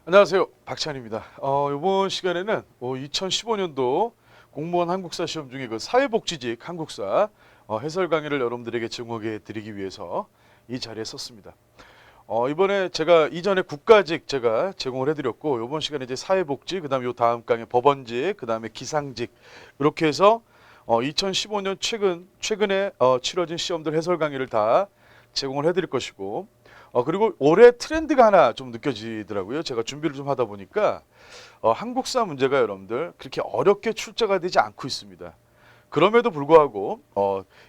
안녕하세요, 박찬입니다. 이번 시간에는 2015년도 공무원 한국사 시험 중에 그 사회복지직 한국사 해설 강의를 여러분들에게 제공해 드리기 위해서 이 자리에 섰습니다. 이번에 제가 이전에 국가직 제가 제공을 해드렸고, 이번 시간에 이제 사회복지, 그다음에 요 다음 강의 법원직, 그다음에 기상직 이렇게 해서 2015년 최근에 치러진 시험들 해설 강의를 다 제공을 해드릴 것이고, 그리고 올해 트렌드가 하나 좀 느껴지더라고요. 제가 준비를 좀 하다 보니까 한국사 문제가 여러분들 그렇게 어렵게 출제가 되지 않고 있습니다. 그럼에도 불구하고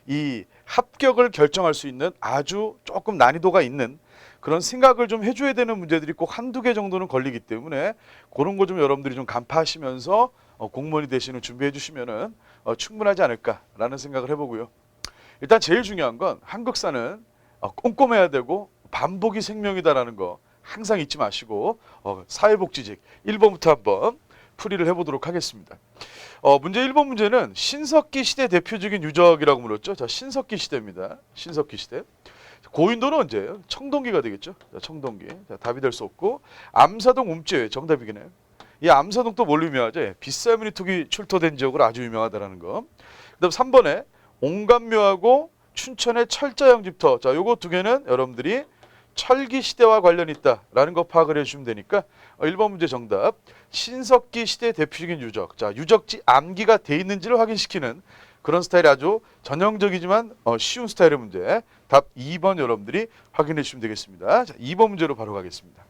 이 합격을 결정할 수 있는 아주 조금 난이도가 있는 그런 생각을 좀 해줘야 되는 문제들이 꼭 한두 개 정도는 걸리기 때문에 그런 거 좀 여러분들이 좀 간파하시면서 공무원이 되시는 준비해 주시면은 충분하지 않을까라는 생각을 해보고요. 일단 제일 중요한 건 한국사는 꼼꼼해야 되고 반복이 생명이다라는 거 항상 잊지 마시고 사회복지직 1번부터 한번 풀이를 해보도록 하겠습니다. 문제 1번 문제는 신석기 시대 대표적인 유적이라고 물었죠. 자, 신석기 시대입니다. 신석기 시대. 고인돌은 언제예요? 청동기가 되겠죠. 자, 청동기. 자, 답이 될 수 없고 암사동 움죄 정답이겠네요. 이 암사동 또 뭘로 유명하죠? 빗살무늬 툭이 출토된 지역으로 아주 유명하다라는 거. 그다음 3번에 옹감묘하고 춘천의 철자형 집터. 자, 요거 두 개는 여러분들이 철기 시대와 관련이 있다라는 거 파악을 해주시면 되니까 1번 문제 정답. 신석기 시대 대표적인 유적. 자, 유적지 암기가 돼 있는지를 확인시키는 그런 스타일이 아주 전형적이지만 쉬운 스타일의 문제. 답 2번 여러분들이 확인해 주시면 되겠습니다. 자, 2번 문제로 바로 가겠습니다.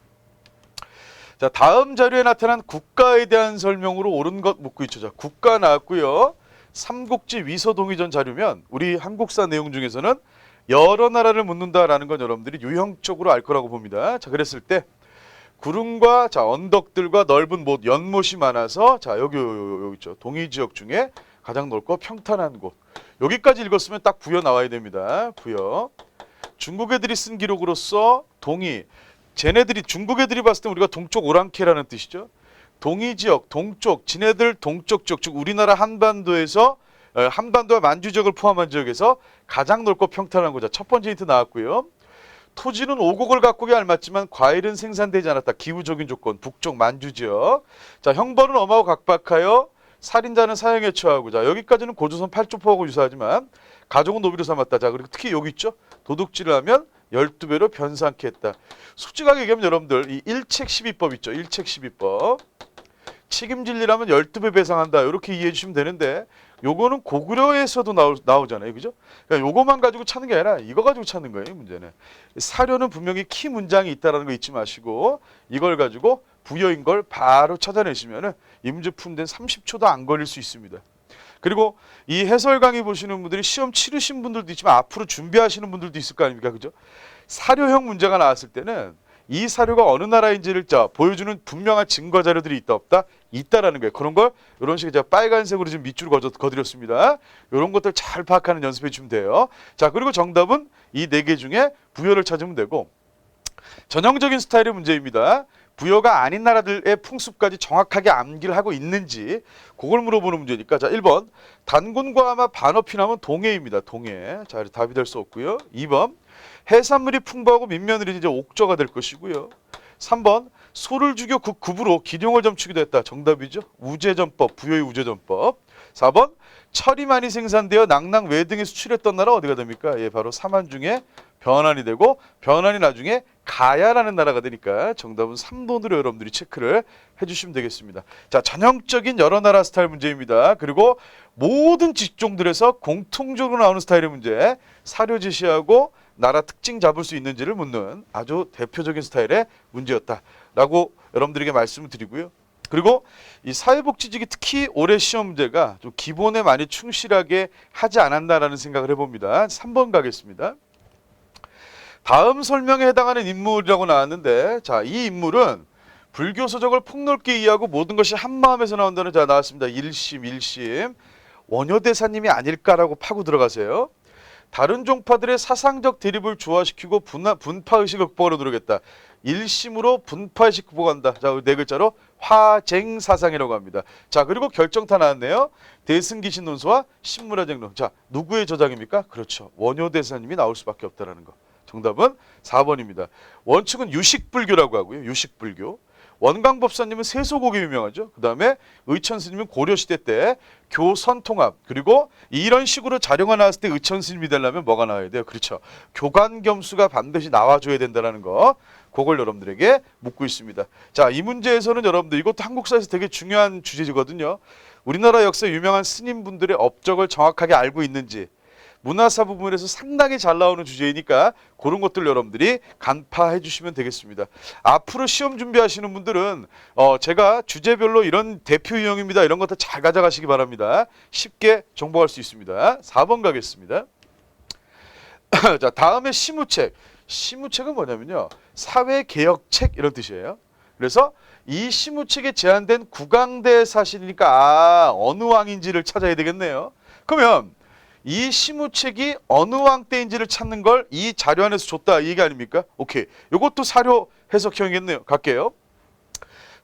자, 다음 자료에 나타난 국가에 대한 설명으로 옳은 것 묻고 있죠. 자, 국가 나왔고요. 삼국지 위서동의전 자료면 우리 한국사 내용 중에서는 여러 나라를 묻는다라는 건 여러분들이 유형적으로 알 거라고 봅니다. 자, 그랬을 때 구름과 언덕들과 넓은 못, 연못이 많아서 자, 여기 있죠. 동이 지역 중에 가장 넓고 평탄한 곳. 여기까지 읽었으면 딱 부여 나와야 됩니다. 부여. 중국 애들이 쓴 기록으로서 동이, 쟤네들이 중국 애들이 봤을 때 우리가 동쪽 오랑캐라는 뜻이죠. 동이 지역, 동쪽, 지네들 동쪽 지역, 즉 우리나라 한반도에서 한반도와 만주 지역을 포함한 지역에서 가장 넓고 평탄한 곳. 첫 번째 힌트 나왔고요. 토지는 오곡을 가꾸기 알맞지만 과일은 생산되지 않았다. 기후적인 조건, 북쪽 만주 지역. 자, 형벌은 엄하고 각박하여 살인자는 사형에 처하고. 자, 여기까지는 고조선 팔조포하고 유사하지만 가족은 노비로 삼았다. 자, 그리고 특히 여기 있죠. 도둑질을 하면 12배로 변상케 했다. 솔직하게 얘기하면 여러분들 이 일책 12법 있죠. 일책 12법. 책임질 일 하면 12배 배상한다. 이렇게 이해해 주시면 되는데 요거는 고구려에서도 나오잖아요. 그죠? 그러니까 요거만 가지고 찾는 게 아니라 이거 가지고 찾는 거예요. 이 문제는. 사료는 분명히 키 문장이 있다는 거 잊지 마시고 이걸 가지고 부여인 걸 바로 찾아내시면은 이 문제 푸는 데는 30초도 안 걸릴 수 있습니다. 그리고 이 해설 강의 보시는 분들이 시험 치르신 분들도 있지만 앞으로 준비하시는 분들도 있을 거 아닙니까? 그죠? 사료형 문제가 나왔을 때는 이 사료가 어느 나라인지를 보여주는 분명한 증거 자료들이 있다 없다? 있다라는 거예요. 그런 걸 이런 식으로 제가 빨간색으로 지금 밑줄 거드렸습니다. 이런 것들 잘 파악하는 연습해 주면 돼요. 자, 그리고 정답은 이 네 개 중에 부여를 찾으면 되고 전형적인 스타일의 문제입니다. 부여가 아닌 나라들의 풍습까지 정확하게 암기를 하고 있는지 그걸 물어보는 문제니까 자, 1번 단군과 아마 반어피남은 동해입니다. 동해. 자, 답이 될 수 없고요. 2번 해산물이 풍부하고 민며느리 이제 옥저가 될 것이고요. 3번 소를 죽여 굽으로 기룡을 점치기도 했다. 정답이죠. 우제전법, 부여의 우제전법. 4번 철이 많이 생산되어 낙랑 외등에 수출했던 나라 어디가 됩니까? 예, 바로 삼한중에 변환이 되고 변환이 나중에 가야라는 나라가 되니까 정답은 3번으로 여러분들이 체크를 해주시면 되겠습니다. 자, 전형적인 여러 나라 스타일 문제입니다. 그리고 모든 직종들에서 공통적으로 나오는 스타일의 문제, 사료 제시하고 나라 특징 잡을 수 있는지를 묻는 아주 대표적인 스타일의 문제였다라고 여러분들에게 말씀을 드리고요. 그리고 이 사회복지직이 특히 올해 시험 문제가 좀 기본에 많이 충실하게 하지 않았나라는 생각을 해봅니다. 3번 가겠습니다. 다음 설명에 해당하는 인물이라고 나왔는데 자, 이 인물은 불교 서적을 폭넓게 이해하고 모든 것이 한마음에서 나온다는 자 나왔습니다. 1심 원효대사님이 아닐까라고 파고 들어가세요. 다른 종파들의 사상적 대립을 조화시키고 분파의식을 극복하려 노력했다. 1심으로 분파의식 극복한다. 자, 네 글자로 화쟁사상이라고 합니다. 자, 그리고 결정타 나왔네요. 대승기신 논소와 신문화쟁론. 자, 누구의 저작입니까? 그렇죠. 원효대사님이 나올 수밖에 없다라는 거. 정답은 4번입니다. 원칙은 유식불교라고 하고요. 유식불교. 원광법사님은 세소곡이 유명하죠. 그 다음에 의천스님은 고려시대 때 교선통합, 그리고 이런 식으로 자료가 나왔을 때 의천스님이 되려면 뭐가 나와야 돼요? 그렇죠. 교관겸수가 반드시 나와줘야 된다는 거, 그걸 여러분들에게 묻고 있습니다. 자, 이 문제에서는 여러분들 이것도 한국사에서 되게 중요한 주제거든요. 우리나라 역사 유명한 스님분들의 업적을 정확하게 알고 있는지, 문화사 부분에서 상당히 잘 나오는 주제이니까 그런 것들 여러분들이 간파해 주시면 되겠습니다. 앞으로 시험 준비하시는 분들은 제가 주제별로 이런 대표 유형입니다, 이런 것들 잘 가져가시기 바랍니다. 쉽게 정복할 수 있습니다. 4번 가겠습니다. 자, 다음에 시무책. 시무책은 뭐냐면요, 사회개혁책 이런 뜻이에요. 그래서 이 시무책에 제한된 국왕대 사실이니까 어느 왕인지를 찾아야 되겠네요. 그러면 이 시무책이 어느 왕 때인지를 찾는 걸 이 자료 안에서 줬다, 이 얘기 아닙니까? 오케이. 이것도 사료 해석형이겠네요. 갈게요.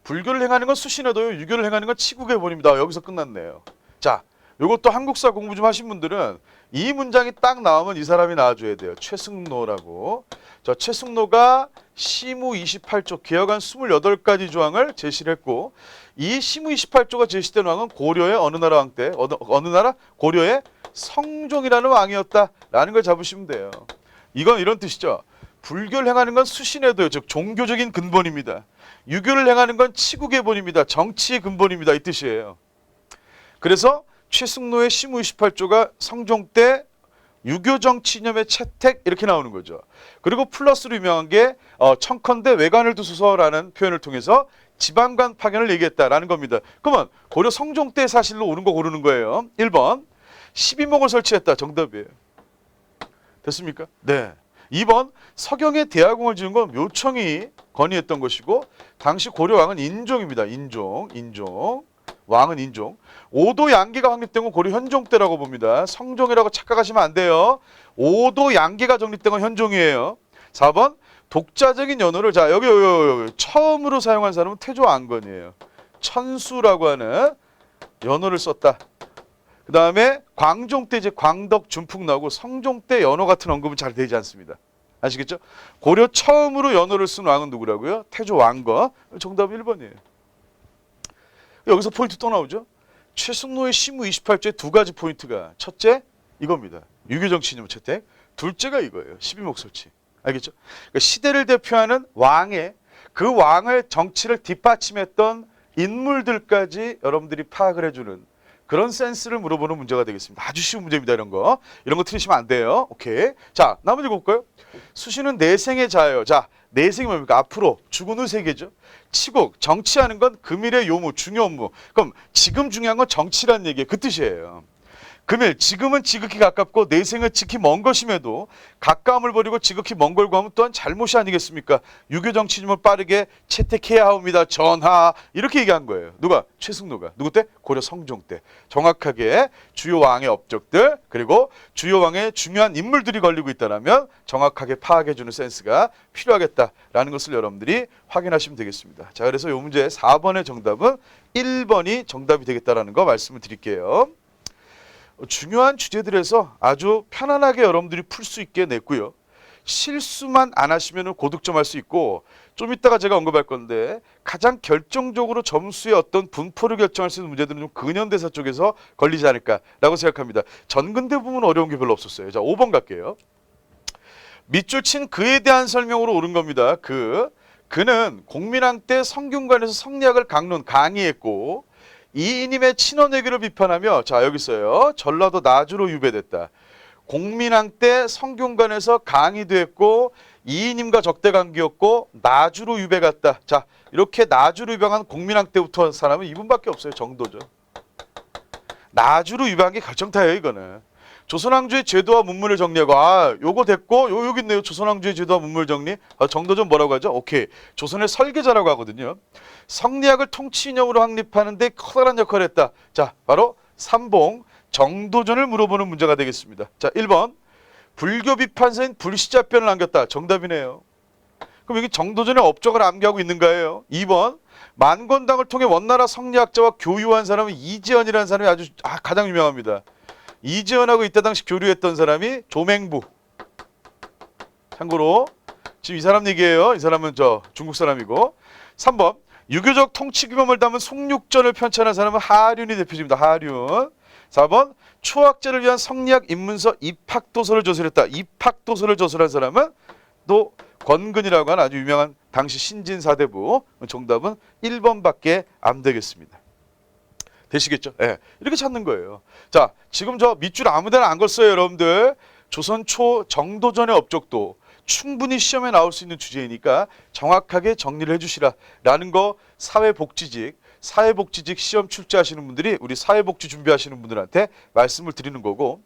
불교를 행하는 건 수신해도요, 유교를 행하는 건 치국의 본입니다. 여기서 끝났네요. 자, 이것도 한국사 공부 좀 하신 분들은 이 문장이 딱 나오면 이 사람이 나와줘야 돼요. 최승로라고. 저 최승로가 시무 28조 개혁안 28가지 조항을 제시를 했고, 이 시무 28조가 제시된 왕은 고려의 어느 나라 왕 때, 어느 나라? 고려의 성종이라는 왕이었다라는 걸 잡으시면 돼요. 이건 이런 뜻이죠. 불교를 행하는 건 수신에도요, 즉 종교적인 근본입니다. 유교를 행하는 건 치국의 본입니다. 정치의 근본입니다. 이 뜻이에요. 그래서 최승로의 시무 28조가 성종 때 유교 정치 이념의 채택, 이렇게 나오는 거죠. 그리고 플러스로 유명한 게 청컨대 외관을 두소서라는 표현을 통해서 지방관 파견을 얘기했다라는 겁니다. 그러면 고려 성종 때 사실로 옳은 거 고르는 거예요. 1번 12목을 설치했다, 정답이에요. 됐습니까? 네. 2번 서경에 대화궁을 지은 건 묘청이 건의했던 것이고, 당시 고려 왕은 인종입니다. 인종. 왕은 인종. 5도 양기가 확립된 건 고려 현종 때라고 봅니다. 성종이라고 착각하시면 안 돼요. 5도 양기가 정립된 건 현종이에요. 4번 독자적인 연호를, 자 여기 처음으로 사용한 사람은 태조 안건이에요. 천수라고 하는 연호를 썼다. 그 다음에 광종 때 이제 광덕 준풍 나오고, 성종 때 연호 같은 언급은 잘 되지 않습니다. 아시겠죠? 고려 처음으로 연호를 쓴 왕은 누구라고요? 태조 왕건. 정답 1번이에요. 여기서 포인트 또 나오죠. 최승로의 시무 28조에 두 가지 포인트가, 첫째 이겁니다. 유교정치 이념 채택. 둘째가 이거예요. 12목 설치. 알겠죠? 그러니까 시대를 대표하는 왕의, 그 왕의 정치를 뒷받침했던 인물들까지 여러분들이 파악을 해주는 그런 센스를 물어보는 문제가 되겠습니다. 아주 쉬운 문제입니다. 이런 거 틀리시면 안 돼요. 오케이. 자, 나머지 볼까요? 수시는 내생의 자예요. 자, 내생이 뭡니까? 앞으로 죽은 후 세계죠. 치국, 정치하는 건 금일의 요무, 중요 업무. 그럼 지금 중요한 건 정치라는 얘기예요. 그 뜻이에요. 금일, 지금은 지극히 가깝고 내생은 지극히 먼 것임에도 가까움을 버리고 지극히 먼 걸 구하면 또한 잘못이 아니겠습니까? 유교 정치님을 빠르게 채택해야 합니다. 전하. 이렇게 얘기한 거예요. 누가? 최승로가. 누구 때? 고려 성종 때. 정확하게 주요 왕의 업적들, 그리고 주요 왕의 중요한 인물들이 걸리고 있다면 정확하게 파악해주는 센스가 필요하겠다라는 것을 여러분들이 확인하시면 되겠습니다. 자, 그래서 이 문제 4번의 정답은 1번이 정답이 되겠다라는 거 말씀을 드릴게요. 중요한 주제들에서 아주 편안하게 여러분들이 풀 수 있게 냈고요. 실수만 안 하시면 고득점 할 수 있고, 좀 이따가 제가 언급할 건데 가장 결정적으로 점수의 어떤 분포를 결정할 수 있는 문제들은 좀 근현대사 쪽에서 걸리지 않을까라고 생각합니다. 전근대 부분 어려운 게 별로 없었어요. 자, 5번 갈게요. 밑줄 친 그에 대한 설명으로 옳은 겁니다. 그는 공민왕 때 성균관에서 성리학을 강의했고, 이이님의 친원외교를 비판하며, 자 여기 있어요. 전라도 나주로 유배됐다. 공민왕 때 성균관에서 강의도 했고, 이이님과 적대관계였고, 나주로 유배 갔다. 자, 이렇게 나주로 유배한 공민왕 때부터 한 사람은 이분밖에 없어요. 정도죠. 나주로 유배한 게 결정타예요. 이거는 조선왕조의 제도와 문물을 정리하고, 요거 됐고, 여기 있네요. 조선왕조의 제도와 문물 정리. 정도전 뭐라고 하죠? 오케이. 조선의 설계자라고 하거든요. 성리학을 통치 이념으로 확립하는 데 커다란 역할을 했다. 자, 바로 삼봉 정도전을 물어보는 문제가 되겠습니다. 자, 1번. 불교 비판서인 불시자편을 남겼다. 정답이네요. 그럼 여기 정도전의 업적을 암기하고 있는가예요? 2번. 만권당을 통해 원나라 성리학자와 교유한 사람은 이재헌이라는 사람이 아주 가장 유명합니다. 이재헌하고 이때 당시 교류했던 사람이 조맹부. 참고로 지금 이 사람 얘기예요. 이 사람은 중국 사람이고. 3번. 유교적 통치 규범을 담은 송육전을 편찬한 사람은 하륜이 대표집니다. 하륜. 4번 초학자를 위한 성리학 입문서 입학도서를 저술했다. 입학도서를 저술한 사람은 또 권근이라고 하는 아주 유명한 당시 신진사대부. 정답은 1번밖에 안 되겠습니다. 되시겠죠? 예. 이렇게 찾는 거예요. 자, 지금 저 밑줄 아무데나 안 걸었어요, 여러분들. 조선 초 정도전의 업적도 충분히 시험에 나올 수 있는 주제이니까 정확하게 정리를 해주시라라는 거 사회복지직 시험 출제하시는 분들이 우리 사회복지 준비하시는 분들한테 말씀을 드리는 거고,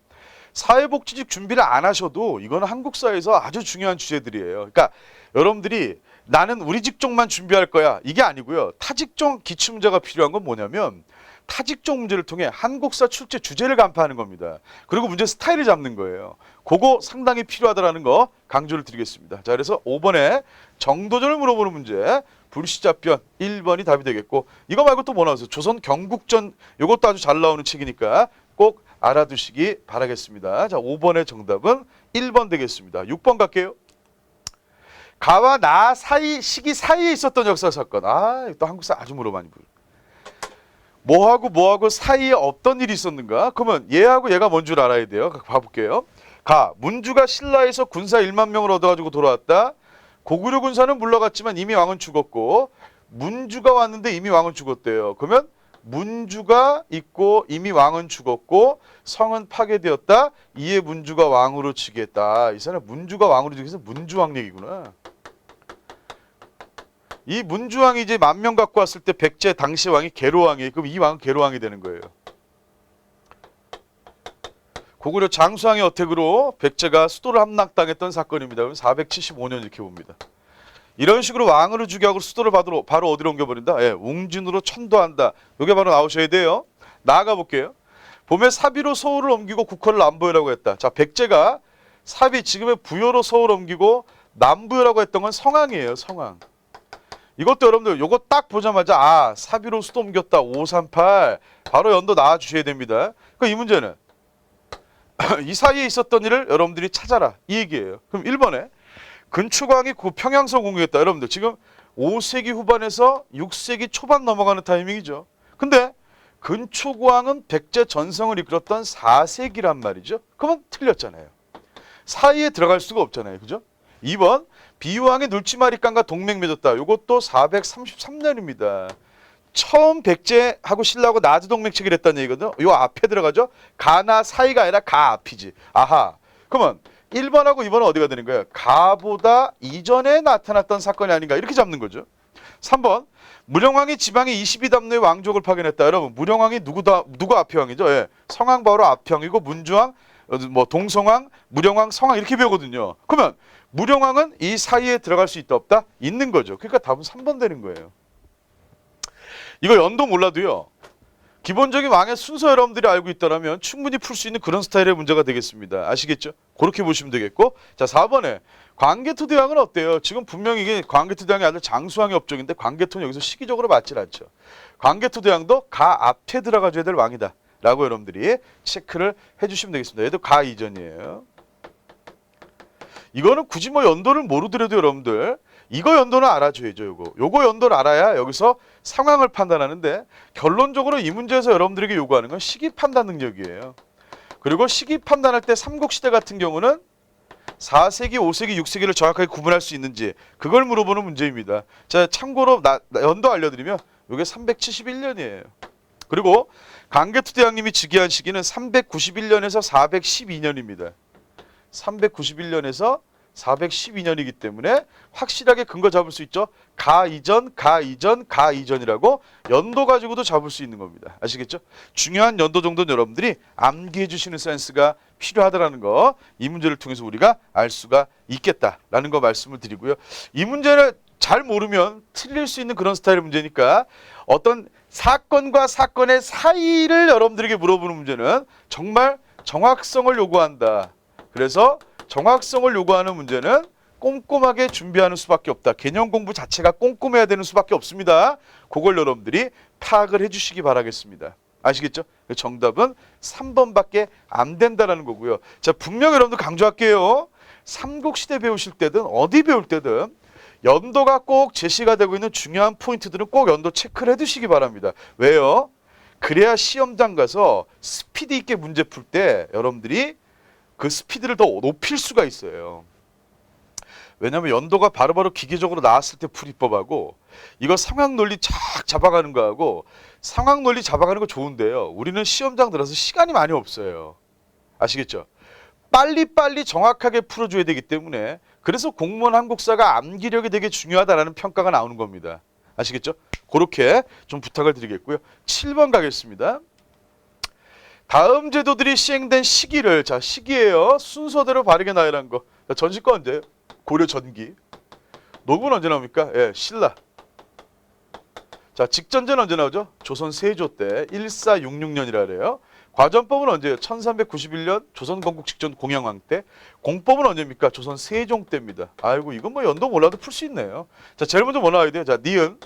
사회복지직 준비를 안 하셔도 이거는 한국사에서 아주 중요한 주제들이에요. 그러니까 여러분들이 나는 우리 직종만 준비할 거야 이게 아니고요. 타직종 기출문제가 필요한 건 뭐냐면 타직종 문제를 통해 한국사 출제 주제를 간파하는 겁니다. 그리고 문제 스타일을 잡는 거예요. 그거 상당히 필요하다는 거 강조를 드리겠습니다. 자, 그래서 5번에 정도전을 물어보는 문제 불시잡변 1번이 답이 되겠고, 이거 말고 또 뭐 나왔어요? 조선 경국전, 이것도 아주 잘 나오는 책이니까 꼭 알아두시기 바라겠습니다. 자, 5번의 정답은 1번 되겠습니다. 6번 갈게요. 가와 나 사이 시기 사이에 있었던 역사 사건. 또 한국사 아주 많이 물어요. 뭐하고 사이에 어떤 일이 있었는가? 그러면 얘하고 얘가 뭔 줄 알아야 돼요. 봐볼게요. 가, 문주가 신라에서 군사 1만 명을 얻어가지고 돌아왔다. 고구려 군사는 물러갔지만 이미 왕은 죽었고, 문주가 왔는데 이미 왕은 죽었대요. 그러면 문주가 있고 이미 왕은 죽었고 성은 파괴되었다. 이에 문주가 왕으로 즉위했다. 이 사람 문주가 왕으로 즉위해서 문주왕 얘기구나. 이 문주왕이 이제 10,000명 갖고 왔을 때 백제 당시 왕이 계로왕이에요. 그럼 이 왕은 계로왕이 되는 거예요. 고구려 장수왕의 어택으로 백제가 수도를 함락당했던 사건입니다. 그럼 475년 이렇게 봅니다. 이런 식으로 왕으로 즉위하고 수도를 바로 어디로 옮겨버린다? 예, 웅진으로 천도한다. 이게 바로 나오셔야 돼요. 나아가 볼게요. 봄에 사비로 서울을 옮기고 국호를 남부여라고 했다. 자, 백제가 사비 지금의 부여로 서울을 옮기고 남부여라고 했던 건 성왕이에요. 성왕. 이것도 여러분들 요거 딱 보자마자 사비로 수도 옮겼다. 538 바로 연도 나와 주셔야 됩니다. 그러니까 이 문제는 이 사이에 있었던 일을 여러분들이 찾아라 이 얘기예요. 그럼 1번에 근초광이 평양서 공유했다. 여러분들 지금 5세기 후반에서 6세기 초반 넘어가는 타이밍이죠. 근데 근초광은 백제 전성을 이끌었던 4세기란 말이죠. 그러면 틀렸잖아요. 사이에 들어갈 수가 없잖아요. 그죠? 2번 비유왕이 눌치마리깡과 동맹 맺었다. 이것도 433년입니다. 처음 백제하고 신라하고 나주 동맹 체결했다는 얘기거든요. 요 앞에 들어가죠. 가나 사이가 아니라 가 앞이지. 아하. 그러면 1번하고 2번은 어디가 되는 거예요? 가보다 이전에 나타났던 사건이 아닌가 이렇게 잡는 거죠. 3번 무령왕이 지방의 22담로의 왕족을 파견했다. 여러분 무령왕이 누가 앞형이죠? 예. 성왕 바로 앞형이고 문주왕, 동성왕, 무령왕, 성왕 이렇게 배우거든요. 그러면 무령왕은 이 사이에 들어갈 수 있다 없다? 있는 거죠. 그러니까 답은 3번 되는 거예요. 이거 연도 몰라도요. 기본적인 왕의 순서 여러분들이 알고 있다면 충분히 풀 수 있는 그런 스타일의 문제가 되겠습니다. 아시겠죠? 그렇게 보시면 되겠고, 자 4번에 광개토대왕은 어때요? 지금 분명히 이게 광개토대왕이 아니라 장수왕의 업적인데 광개토는 여기서 시기적으로 맞질 않죠. 광개토대왕도 가 앞에 들어가줘야 될 왕이다 라고 여러분들이 체크를 해주시면 되겠습니다. 얘도 가 이전이에요. 이거는 굳이 연도를 모르더라도 여러분들 이거 연도는 알아줘야죠. 요거 연도를 알아야 여기서 상황을 판단하는데, 결론적으로 이 문제에서 여러분들에게 요구하는 건 시기 판단 능력이에요. 그리고 시기 판단할 때 삼국시대 같은 경우는 4세기, 5세기, 6세기를 정확하게 구분할 수 있는지 그걸 물어보는 문제입니다. 자, 참고로 연도 알려드리면 요게 371년이에요. 그리고 광개토대왕님이 즉위한 시기는 391년에서 412년입니다. 391년에서 412년이기 때문에 확실하게 근거 잡을 수 있죠. 가 이전이라고 연도 가지고도 잡을 수 있는 겁니다. 아시겠죠? 중요한 연도 정도는 여러분들이 암기해 주시는 센스가 필요하다는 거, 이 문제를 통해서 우리가 알 수가 있겠다라는 거 말씀을 드리고요. 이 문제를 잘 모르면 틀릴 수 있는 그런 스타일의 문제니까 어떤 사건과 사건의 사이를 여러분들에게 물어보는 문제는 정말 정확성을 요구한다. 그래서 정확성을 요구하는 문제는 꼼꼼하게 준비하는 수밖에 없다. 개념 공부 자체가 꼼꼼해야 되는 수밖에 없습니다. 그걸 여러분들이 파악을 해주시기 바라겠습니다. 아시겠죠? 정답은 3번밖에 안 된다는 거고요. 자, 분명히 여러분들 강조할게요. 삼국시대 배우실 때든 어디 배울 때든 연도가 꼭 제시가 되고 있는 중요한 포인트들은 꼭 연도 체크를 해두시기 바랍니다. 왜요? 그래야 시험장 가서 스피드 있게 문제 풀 때 여러분들이 그 스피드를 더 높일 수가 있어요. 왜냐하면 연도가 바로바로 기계적으로 나왔을 때 풀이법하고 이거 상황 논리 착 잡아가는 거하고 상황 논리 잡아가는 거 좋은데요. 우리는 시험장 들어서 시간이 많이 없어요. 아시겠죠? 빨리빨리 정확하게 풀어줘야 되기 때문에 그래서 공무원 한국사가 암기력이 되게 중요하다라는 평가가 나오는 겁니다. 아시겠죠? 그렇게 좀 부탁을 드리겠고요. 7번 가겠습니다. 다음 제도들이 시행된 시기를 자 시기예요. 순서대로 바르게 나열한 거. 자, 전시과 언제예요? 고려 전기. 녹음은 언제 나옵니까? 예, 신라. 자, 직전제는 언제 나오죠? 조선 세조 때 1466년이라 그래요. 과전법은 언제예요? 1391년 조선 건국 직전 공양왕 때. 공법은 언제입니까? 조선 세종 때입니다. 아이고 이건 뭐 연도 몰라도 풀 수 있네요. 자, 제일 먼저 뭐 나와야 돼요? 자, 니은.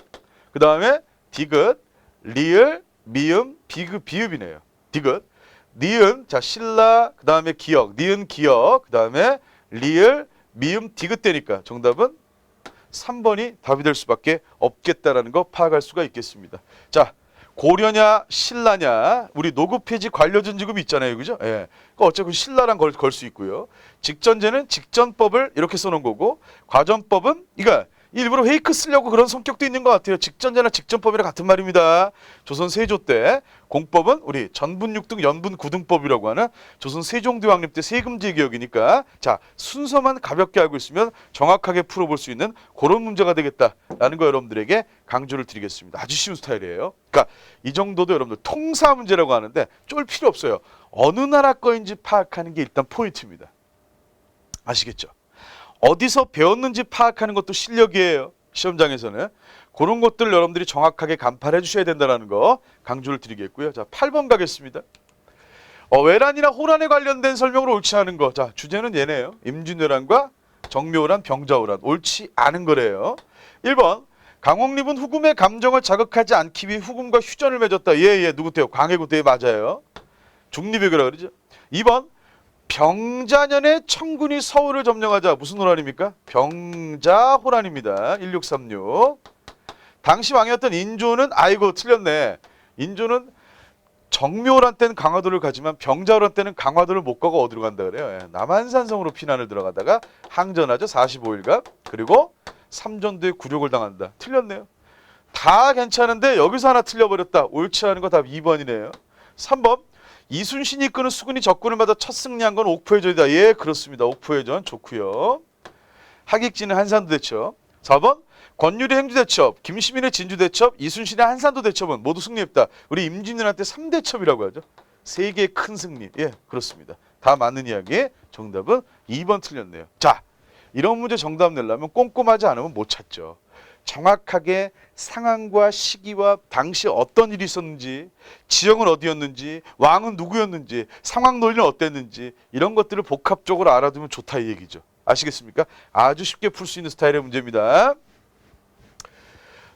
그 다음에 디귿, 리을, 미음, 비읍, 비읍이네요. 디귿, 니은, 자 신라, 그 다음에 기역, 니은 기역, 그 다음에 리을, 미음, 디귿 되니까 정답은 3번이 답이 될 수밖에 없겠다라는 거 파악할 수가 있겠습니다. 자, 고려냐 신라냐 우리 노급해지 관료전지급이 있잖아요, 그죠? 예, 그러니까 어차피 신라랑 걸 수 있고요. 직전제는 직전법을 이렇게 써놓은 거고 과전법은 이거 일부러 페이크 쓰려고 그런 성격도 있는 것 같아요. 직전제나 직전법이랑 같은 말입니다. 조선 세조 때 공법은 우리 전분육등 연분구등법이라고 하는 조선 세종대왕님 때 세금제 개혁이니까 자 순서만 가볍게 알고 있으면 정확하게 풀어볼 수 있는 그런 문제가 되겠다라는 거 여러분들에게 강조를 드리겠습니다. 아주 쉬운 스타일이에요. 그러니까 이 정도도 여러분들 통사 문제라고 하는데 쫄 필요 없어요. 어느 나라 거인지 파악하는 게 일단 포인트입니다. 아시겠죠? 어디서 배웠는지 파악하는 것도 실력이에요. 시험장에서는. 그런 것들을 여러분들이 정확하게 간파해 주셔야 된다는 거 강조를 드리겠고요. 자, 8번 가겠습니다. 외란이나 호란에 관련된 설명으로 옳지 않은 거. 자, 주제는 얘네요. 임진왜란과 정묘호란, 병자호란. 옳지 않은 거래요. 1번. 강홍립은 후금의 감정을 자극하지 않기 위해 후금과 휴전을 맺었다. 예, 누구때요? 광해군때 맞아요. 중립외교라 그러죠. 2번. 병자년에 청군이 서울을 점령하자. 무슨 호란입니까? 병자호란입니다. 1636. 당시 왕이었던 인조는 아이고 틀렸네. 인조는 정묘호란 때는 강화도를 가지만 병자호란 때는 강화도를 못 가고 어디로 간다 그래요? 예, 남한산성으로 피난을 들어가다가 항전하죠. 45일간. 그리고 삼전도에 굴욕을 당한다. 틀렸네요. 다 괜찮은데 여기서 하나 틀려버렸다. 옳지 않은 거 답 2번이네요. 3번. 이순신이 이끄는 수군이 적군을 맞아 첫 승리한 건 옥포해전이다. 예, 그렇습니다. 옥포해전 좋고요. 하객진의 한산도 대첩. 4번 권율의 행주대첩, 김시민의 진주대첩, 이순신의 한산도 대첩은 모두 승리했다. 우리 임진왜란 때 3대첩이라고 하죠. 세 개의 큰 승리. 예, 그렇습니다. 다 맞는 이야기. 정답은 2번 틀렸네요. 자, 이런 문제 정답 내려면 꼼꼼하지 않으면 못 찾죠. 정확하게 상황과 시기와 당시 어떤 일이 있었는지, 지형은 어디였는지, 왕은 누구였는지, 상황 논리는 어땠는지 이런 것들을 복합적으로 알아두면 좋다 이 얘기죠. 아시겠습니까? 아주 쉽게 풀 수 있는 스타일의 문제입니다.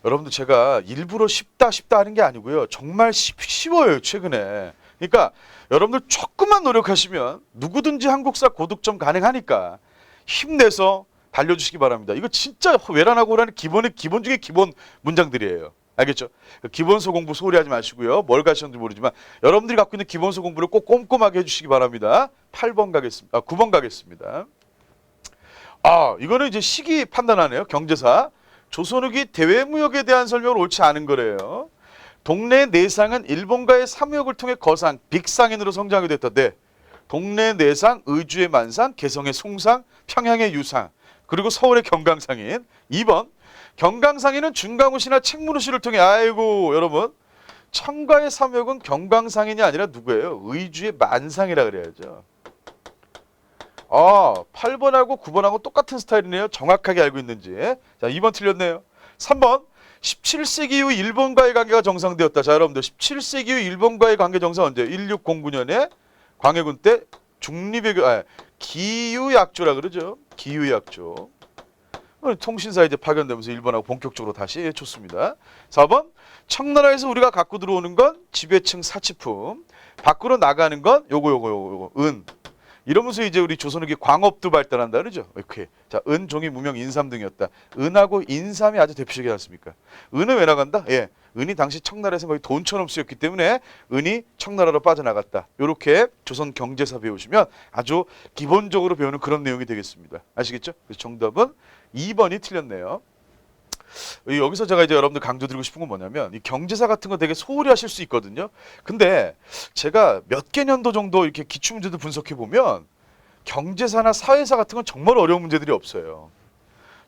여러분들 제가 일부러 쉽다 하는 게 아니고요. 정말 쉬워요 최근에. 그러니까 여러분들 조금만 노력하시면 누구든지 한국사 고득점 가능하니까 힘내서 달려주시기 바랍니다. 이거 진짜 외란하고 호란의 기본 중에 기본 문장들이에요. 알겠죠? 기본서 공부 소홀히 하지 마시고요. 뭘 가셨는지 모르지만 여러분들이 갖고 있는 기본서 공부를 꼭 꼼꼼하게 해주시기 바랍니다. 8번 가겠습니다. 9번 가겠습니다. 이거는 이제 시기 판단하네요. 경제사. 조선 후기 대외무역에 대한 설명을 옳지 않은 거래요. 동네 내상은 일본과의 사무역을 통해 거상, 빅상인으로 성장하게 됐다. 네. 동네 내상, 의주의 만상, 개성의 송상, 평양의 유상. 그리고 서울의 경강상인. 2번 경강상인은 준강우시나 책문우시를 통해 아이고 여러분 청가의 사무역은 경강상인이 아니라 누구예요? 의주의 만상이라 그래야죠. 8번하고 9번하고 똑같은 스타일이네요. 정확하게 알고 있는지. 자, 2번 틀렸네요. 3번 17세기 이후 일본과의 관계가 정상되었다. 자, 여러분들 17세기 이후 일본과의 관계 정상 언제? 1609년에 광해군 때 중립외교 기유약조라 그러죠. 기유약조. 통신사 이제 파견되면서 일본하고 본격적으로 다시 좋습니다. 4번 청나라에서 우리가 갖고 들어오는 건 지배층 사치품. 밖으로 나가는 건 요거 은. 이러면서 이제 우리 조선은 광업도 발달한다 그러죠. 이렇게. 자, 은, 종이, 무명, 인삼 등이었다. 은하고 인삼이 아주 대표적이지 않습니까? 은은 왜 나간다? 예. 은이 당시 청나라에서 거의 돈처럼 쓰였기 때문에 은이 청나라로 빠져나갔다. 이렇게 조선 경제사 배우시면 아주 기본적으로 배우는 그런 내용이 되겠습니다. 아시겠죠? 그래서 정답은 2번이 틀렸네요. 여기서 제가 이제 여러분들 강조드리고 싶은 건 뭐냐면 이 경제사 같은 거 되게 소홀히 하실 수 있거든요. 근데 제가 몇 개 년도 정도 이렇게 기출문제도 분석해 보면 경제사나 사회사 같은 건 정말 어려운 문제들이 없어요.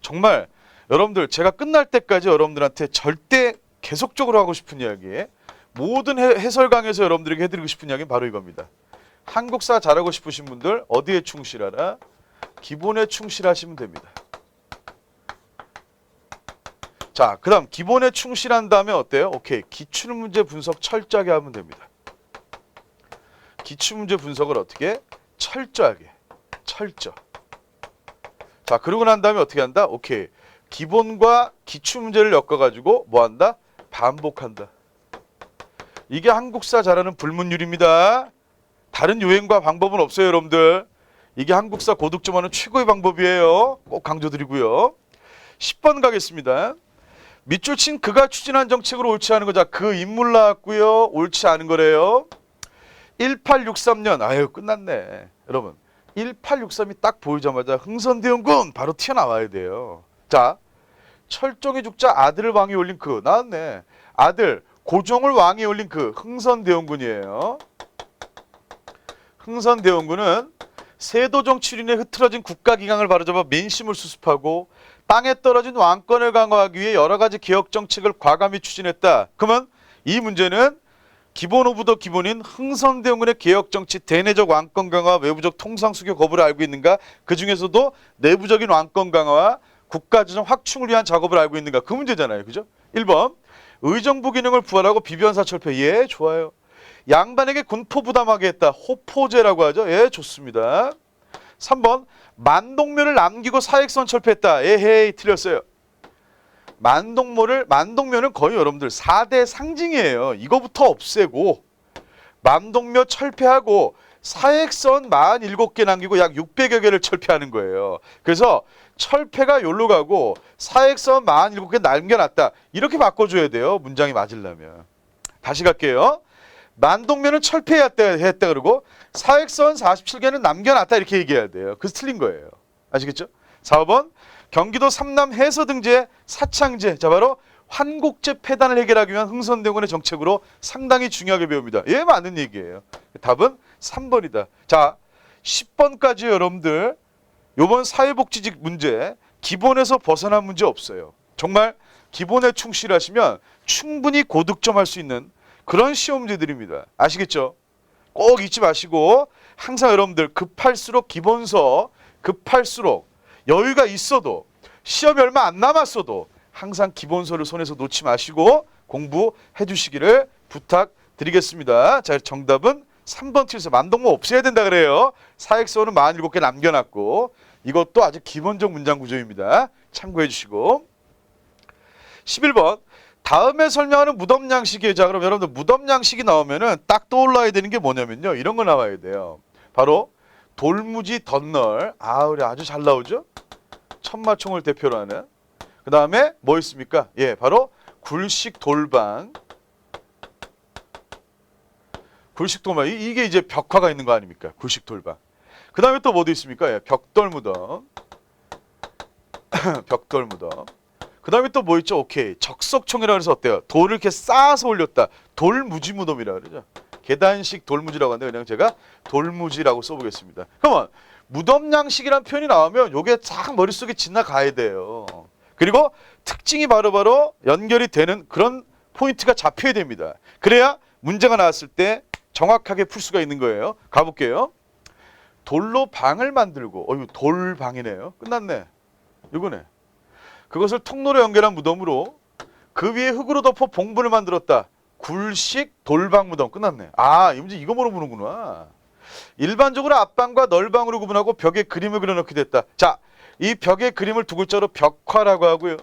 정말 여러분들 제가 끝날 때까지 여러분들한테 절대 계속적으로 하고 싶은 이야기, 모든 해설 강에서 여러분들에게 해드리고 싶은 이야기는 바로 이겁니다. 한국사 잘하고 싶으신 분들 어디에 충실하라? 기본에 충실하시면 됩니다. 자, 그 다음 기본에 충실한 다음에 어때요? 오케이, 기출문제 분석 철저하게 하면 됩니다. 기출문제 분석을 어떻게? 철저하게. 철저. 자, 그러고 난 다음에 어떻게 한다? 오케이, 기본과 기출문제를 엮어가지고 뭐 한다? 반복한다. 이게 한국사 잘하는 불문율입니다. 다른 유행과 방법은 없어요, 여러분들. 이게 한국사 고득점하는 최고의 방법이에요. 꼭 강조드리고요. 10번 가겠습니다. 밑줄 친 그가 추진한 정책으로 옳지 않은 거자. 그 인물 나왔고요. 옳지 않은 거래요. 1863년. 아유, 끝났네. 여러분, 1863이 딱 보이자마자 흥선대원군 바로 튀어나와야 돼요. 자, 철종이 죽자 아들을 왕위 올린 그 나왔네. 아들 고종을 왕위 올린 그 흥선대원군이에요. 흥선대원군은 세도정 출인에 흐트러진 국가기강을 바로잡아 민심을 수습하고 땅에 떨어진 왕권을 강화하기 위해 여러 가지 개혁 정책을 과감히 추진했다. 그러면 이 문제는 기본 오브더 기본인 흥선대원군의 개혁 정치, 대내적 왕권 강화, 외부적 통상 수교 거부를 알고 있는가? 그 중에서도 내부적인 왕권 강화와 국가재정 확충을 위한 작업을 알고 있는가? 그 문제잖아요. 그죠? 1번 의정부 기능을 부활하고 비변사 철폐. 예, 좋아요. 양반에게 군포 부담하게 했다. 호포제라고 하죠. 예, 좋습니다. 3번 만동묘를 남기고 사익선 철폐했다. 에헤이, 틀렸어요. 만동묘는 거의 여러분들 4대 상징이에요. 이거부터 없애고 만동묘 철폐하고 사익선 47개 남기고 약 600여 개를 철폐하는 거예요. 그래서 철폐가 여기로 가고 사익선 47개 남겨놨다. 이렇게 바꿔줘야 돼요. 문장이 맞으려면. 다시 갈게요. 만동묘는 철폐했다 그러고 사익선 47개는 남겨놨다 이렇게 얘기해야 돼요. 그래서 틀린 거예요. 아시겠죠? 4번 경기도 삼남 해서 등재 사창제. 자, 바로 환곡제 폐단을 해결하기 위한 흥선대원군의 정책으로 상당히 중요하게 배웁니다. 예, 맞는 얘기예요. 답은 3번이다. 자, 10번까지 여러분들 요번 사회복지직 문제 기본에서 벗어난 문제 없어요. 정말 기본에 충실하시면 충분히 고득점할 수 있는 그런 시험 문제들입니다. 아시겠죠? 꼭 잊지 마시고 항상 여러분들 급할수록 기본서, 급할수록 여유가 있어도 시험이 얼마 안 남았어도 항상 기본서를 손에서 놓지 마시고 공부해 주시기를 부탁드리겠습니다. 자, 정답은 3번 틀려서 만동모 없애야 된다 그래요. 사익선은 47개 남겨놨고 이것도 아주 기본적 문장 구조입니다. 참고해 주시고 11번 다음에 설명하는 무덤양식이에요. 자, 그럼 여러분들 무덤양식이 나오면은 딱 떠올라야 되는 게 뭐냐면요. 이런 거 나와야 돼요. 바로 돌무지 덧널. 우리 아주 잘 나오죠? 천마총을 대표로 하는. 그 다음에 뭐 있습니까? 예, 바로 굴식 돌방. 굴식 돌방. 이게 이제 벽화가 있는 거 아닙니까? 굴식 돌방. 그 다음에 또 뭐도 있습니까? 예, 벽돌무덤. 벽돌무덤. 그 다음에 또 뭐 있죠? 오케이. 적석총이라고 해서 어때요? 돌을 이렇게 쌓아서 올렸다. 돌무지무덤이라고 그러죠. 계단식 돌무지라고 하는데 그냥 제가 돌무지라고 써보겠습니다. 그러면 무덤양식이라는 표현이 나오면 요게 딱 머릿속에 지나가야 돼요. 그리고 특징이 바로바로 연결이 되는 그런 포인트가 잡혀야 됩니다. 그래야 문제가 나왔을 때 정확하게 풀 수가 있는 거예요. 가볼게요. 돌로 방을 만들고 이거 돌방이네요. 끝났네. 이거네. 그것을 통로로 연결한 무덤으로 그 위에 흙으로 덮어 봉분을 만들었다. 굴식 돌방 무덤. 끝났네. 이 문제 이거 물어보는구나. 일반적으로 앞방과 널방으로 구분하고 벽에 그림을 그려넣게 됐다. 자, 이 벽에 그림을 두 글자로 벽화라고 하고요.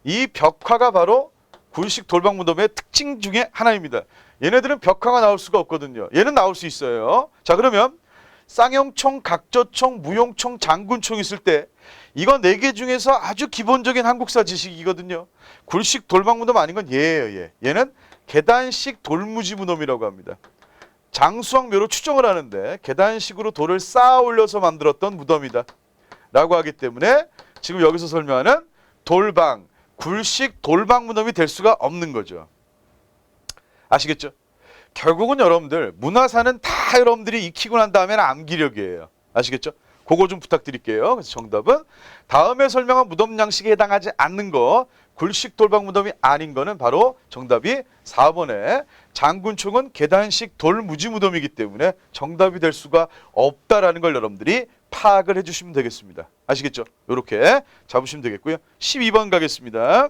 이 벽화가 바로 굴식 돌방 무덤의 특징 중에 하나입니다. 얘네들은 벽화가 나올 수가 없거든요. 얘는 나올 수 있어요. 자, 그러면 쌍용총, 각저총, 무용총, 장군총 있을 때 이거 4개 중에서 아주 기본적인 한국사 지식이거든요. 굴식 돌방무덤 아닌 건 얘예요. 얘. 얘는 계단식 돌무지무덤이라고 합니다. 장수왕 묘로 추정을 하는데 계단식으로 돌을 쌓아 올려서 만들었던 무덤이다 라고 하기 때문에 지금 여기서 설명하는 돌방, 굴식 돌방 무덤이 될 수가 없는 거죠. 아시겠죠? 결국은 여러분들 문화사는 다 여러분들이 익히고 난 다음에는 암기력이에요. 아시겠죠? 그거 좀 부탁드릴게요. 그래서 정답은 다음에 설명한 무덤 양식에 해당하지 않는 거, 굴식 돌방 무덤이 아닌 거는 바로 정답이 4번에 장군총은 계단식 돌무지 무덤이기 때문에 정답이 될 수가 없다라는 걸 여러분들이 파악을 해주시면 되겠습니다. 아시겠죠? 이렇게 잡으시면 되겠고요. 12번 가겠습니다.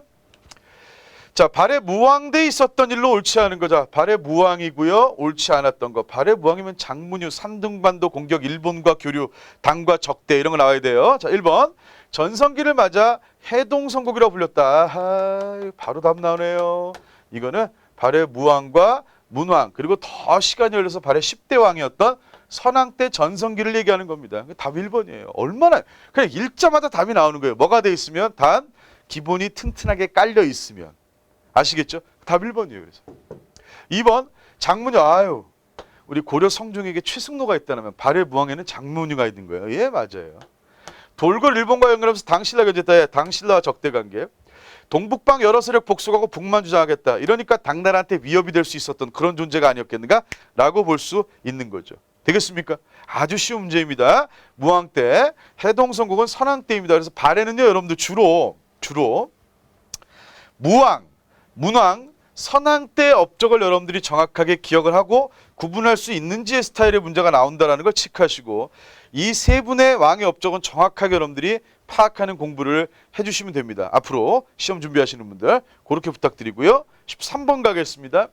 자, 발해 무왕대에 있었던 일로 옳지 않은 거자. 발해 무왕이고요. 옳지 않았던 거. 발해 무왕이면 장문유, 산둥반도 공격, 일본과 교류, 당과 적대 이런 거 나와야 돼요. 자, 1번. 전성기를 맞아 해동성국이라고 불렸다. 아하, 바로 답 나오네요. 이거는 발해 무왕과 문왕 그리고 더 시간이 흘러서 발해 10대 왕이었던 선왕 때 전성기를 얘기하는 겁니다. 답 1번이에요. 얼마나 그냥 일자마다 답이 나오는 거예요. 뭐가 돼 있으면 단 기본이 튼튼하게 깔려 있으면. 아시겠죠? 답 1번이에요. 그래서 2번 장문유. 아유, 우리 고려 성종에게 최승로가 있다면 발해 무왕에는 장문유가 있는 거예요. 예, 맞아요. 돌궐 일본과 연결하면서 당신라 견제했다. 당신라와 적대 관계. 동북방 여러 세력 복속하고 북만 주장하겠다. 이러니까 당나라한테 위협이 될 수 있었던 그런 존재가 아니었겠는가? 라고 볼 수 있는 거죠. 되겠습니까? 아주 쉬운 문제입니다. 무왕 때, 해동성국은 선왕 때입니다. 그래서 발해는요, 여러분들 주로 무왕, 문왕, 선왕 때 업적을 여러분들이 정확하게 기억을 하고 구분할 수 있는지의 스타일의 문제가 나온다는 걸 체크하시고 이 세 분의 왕의 업적은 정확하게 여러분들이 파악하는 공부를 해주시면 됩니다. 앞으로 시험 준비하시는 분들 그렇게 부탁드리고요. 13번 가겠습니다.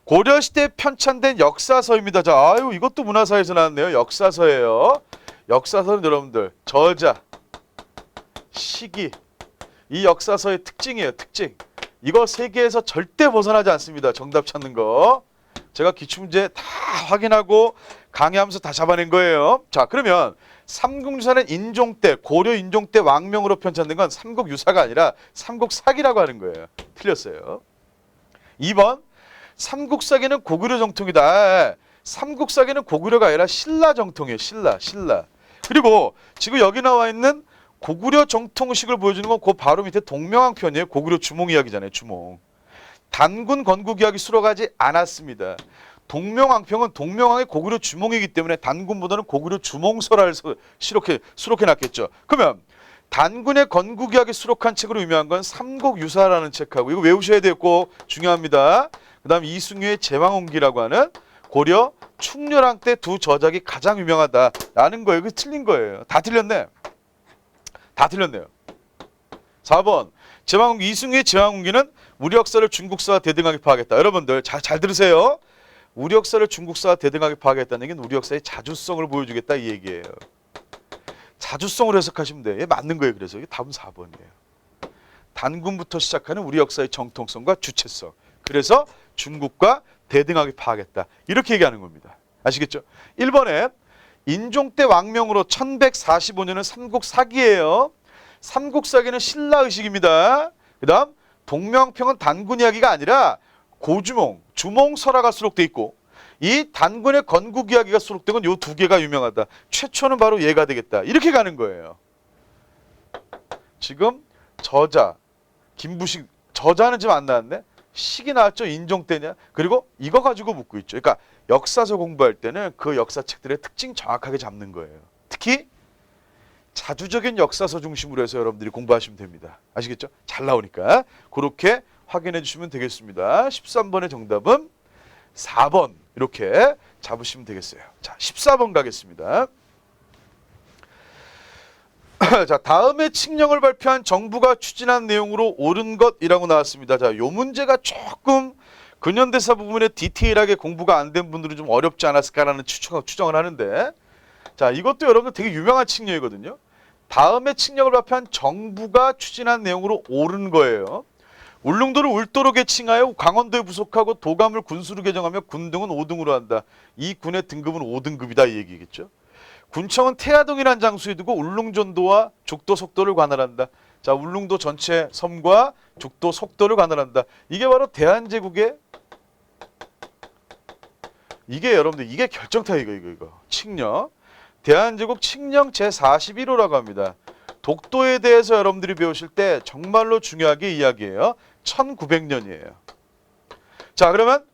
고려시대 편찬된 역사서입니다. 자, 아유, 이것도 문화사에서 나왔네요. 역사서예요. 역사서는 여러분들 저자, 시기, 이 역사서의 특징이에요. 특징. 이거 세계에서 절대 벗어나지 않습니다. 정답 찾는 거. 제가 기출문제 다 확인하고 강의하면서 다 잡아낸 거예요. 자, 그러면 삼국유사는 인종 때, 고려 인종 때 왕명으로 편찬된 건 삼국유사가 아니라 삼국사기라고 하는 거예요. 틀렸어요. 2번 삼국사기는 고구려 정통이다. 삼국사기는 고구려가 아니라 신라 정통이에요. 신라. 그리고 지금 여기 나와 있는 고구려 정통식을 보여주는 건 그 바로 밑에 동명왕 편이에요. 고구려 주몽 이야기잖아요. 주몽. 단군 건국 이야기 수록하지 않았습니다. 동명왕평은 동명왕의 고구려 주몽이기 때문에 단군보다는 고구려 주몽설화를 수록해 놨겠죠. 그러면 단군의 건국 이야기 수록한 책으로 유명한 건 삼국유사라는 책하고 이거 외우셔야 돼요. 꼭 중요합니다. 그 다음 이승유의 제왕홍기라고 하는 고려 충렬왕 때 두 저작이 가장 유명하다라는 거예요. 이거 틀린 거예요. 다 틀렸네. 다 틀렸네요. 4번 제왕홍기, 이승유의 제왕홍기는 우리 역사를 중국사와 대등하게 파악했다. 여러분들 잘 들으세요. 우리 역사를 중국사와 대등하게 파악했다는 얘기는 우리 역사의 자주성을 보여주겠다 이 얘기예요. 자주성으로 해석하시면 돼요. 맞는 거예요. 그래서 이게 답은 4번이에요. 단군부터 시작하는 우리 역사의 정통성과 주체성. 그래서 중국과 대등하게 파악했다. 이렇게 얘기하는 겁니다. 아시겠죠? 1번에 인종 때 왕명으로 1145년은 삼국사기예요. 삼국사기는 신라의식입니다. 그 다음 동명평은 단군 이야기가 아니라 고주몽, 주몽설화가 수록돼 있고 이 단군의 건국 이야기가 수록된 건 이 두 개가 유명하다. 최초는 바로 얘가 되겠다. 이렇게 가는 거예요. 지금 저자, 김부식 저자는 지금 안 나왔네. 식이 나왔죠. 인종 때냐. 그리고 이거 가지고 묻고 있죠. 그러니까 역사서 공부할 때는 그 역사책들의 특징 정확하게 잡는 거예요. 특히 자주적인 역사서 중심으로 해서 여러분들이 공부하시면 됩니다. 아시겠죠? 잘 나오니까 그렇게 확인해 주시면 되겠습니다. 13번의 정답은 4번 이렇게 잡으시면 되겠어요. 자, 14번 가겠습니다. 자, 다음에 칙령을 발표한 정부가 추진한 내용으로 옳은 것이라고 나왔습니다. 자, 요 문제가 조금 근현대사 부분에 디테일하게 공부가 안 된 분들은 좀 어렵지 않았을까라는 추정을 하는데, 자, 이것도 여러분들 되게 유명한 칙령이거든요. 다음에 칙령을 발표한 정부가 추진한 내용으로 옳은 거예요. 울릉도를 울도로 개칭하여 강원도에 부속하고 도감을 군수로 개정하며 군등은 5등으로 한다. 이 군의 등급은 5등급이다 이 얘기겠죠. 군청은 태화동이라는 장소에 두고 울릉전도와 죽도 속도를 관할한다. 자, 울릉도 전체 섬과 죽도 속도를 관할한다. 이게 바로 대한제국의 이게 여러분들 이게 결정타 이거 칙령. 대한제국 칙령 제41호라고 합니다. 독도에 대해서 여러분들이 배우실 때 정말로 중요하게 이야기해요. 1900년이에요. 자, 그러면